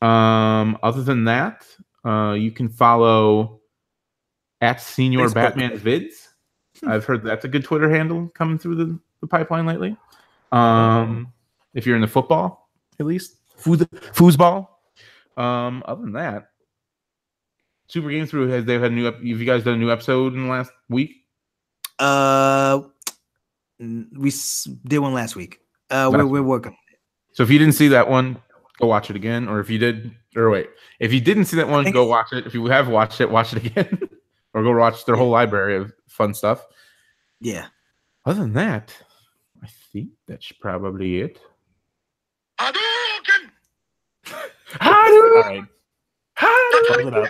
Other than that, you can follow at Senior Facebook. Batman Vids. I've heard that's a good Twitter handle coming through the pipeline lately. If you're in the football, at least foosball. Other than that, Super Game Through they've had a new. Have you guys done a new episode in the last week? We did one last week. We're working. So if you didn't see that one, go watch it again. Or if you did, if you didn't see that one, go watch it. If you have watched it, watch it again, or go watch their whole library of fun stuff. Yeah. Other than that, I think that's probably it. All right. Close it up.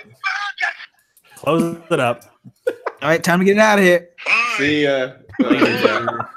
Close it up. All right, time to get out of here. See ya. Later.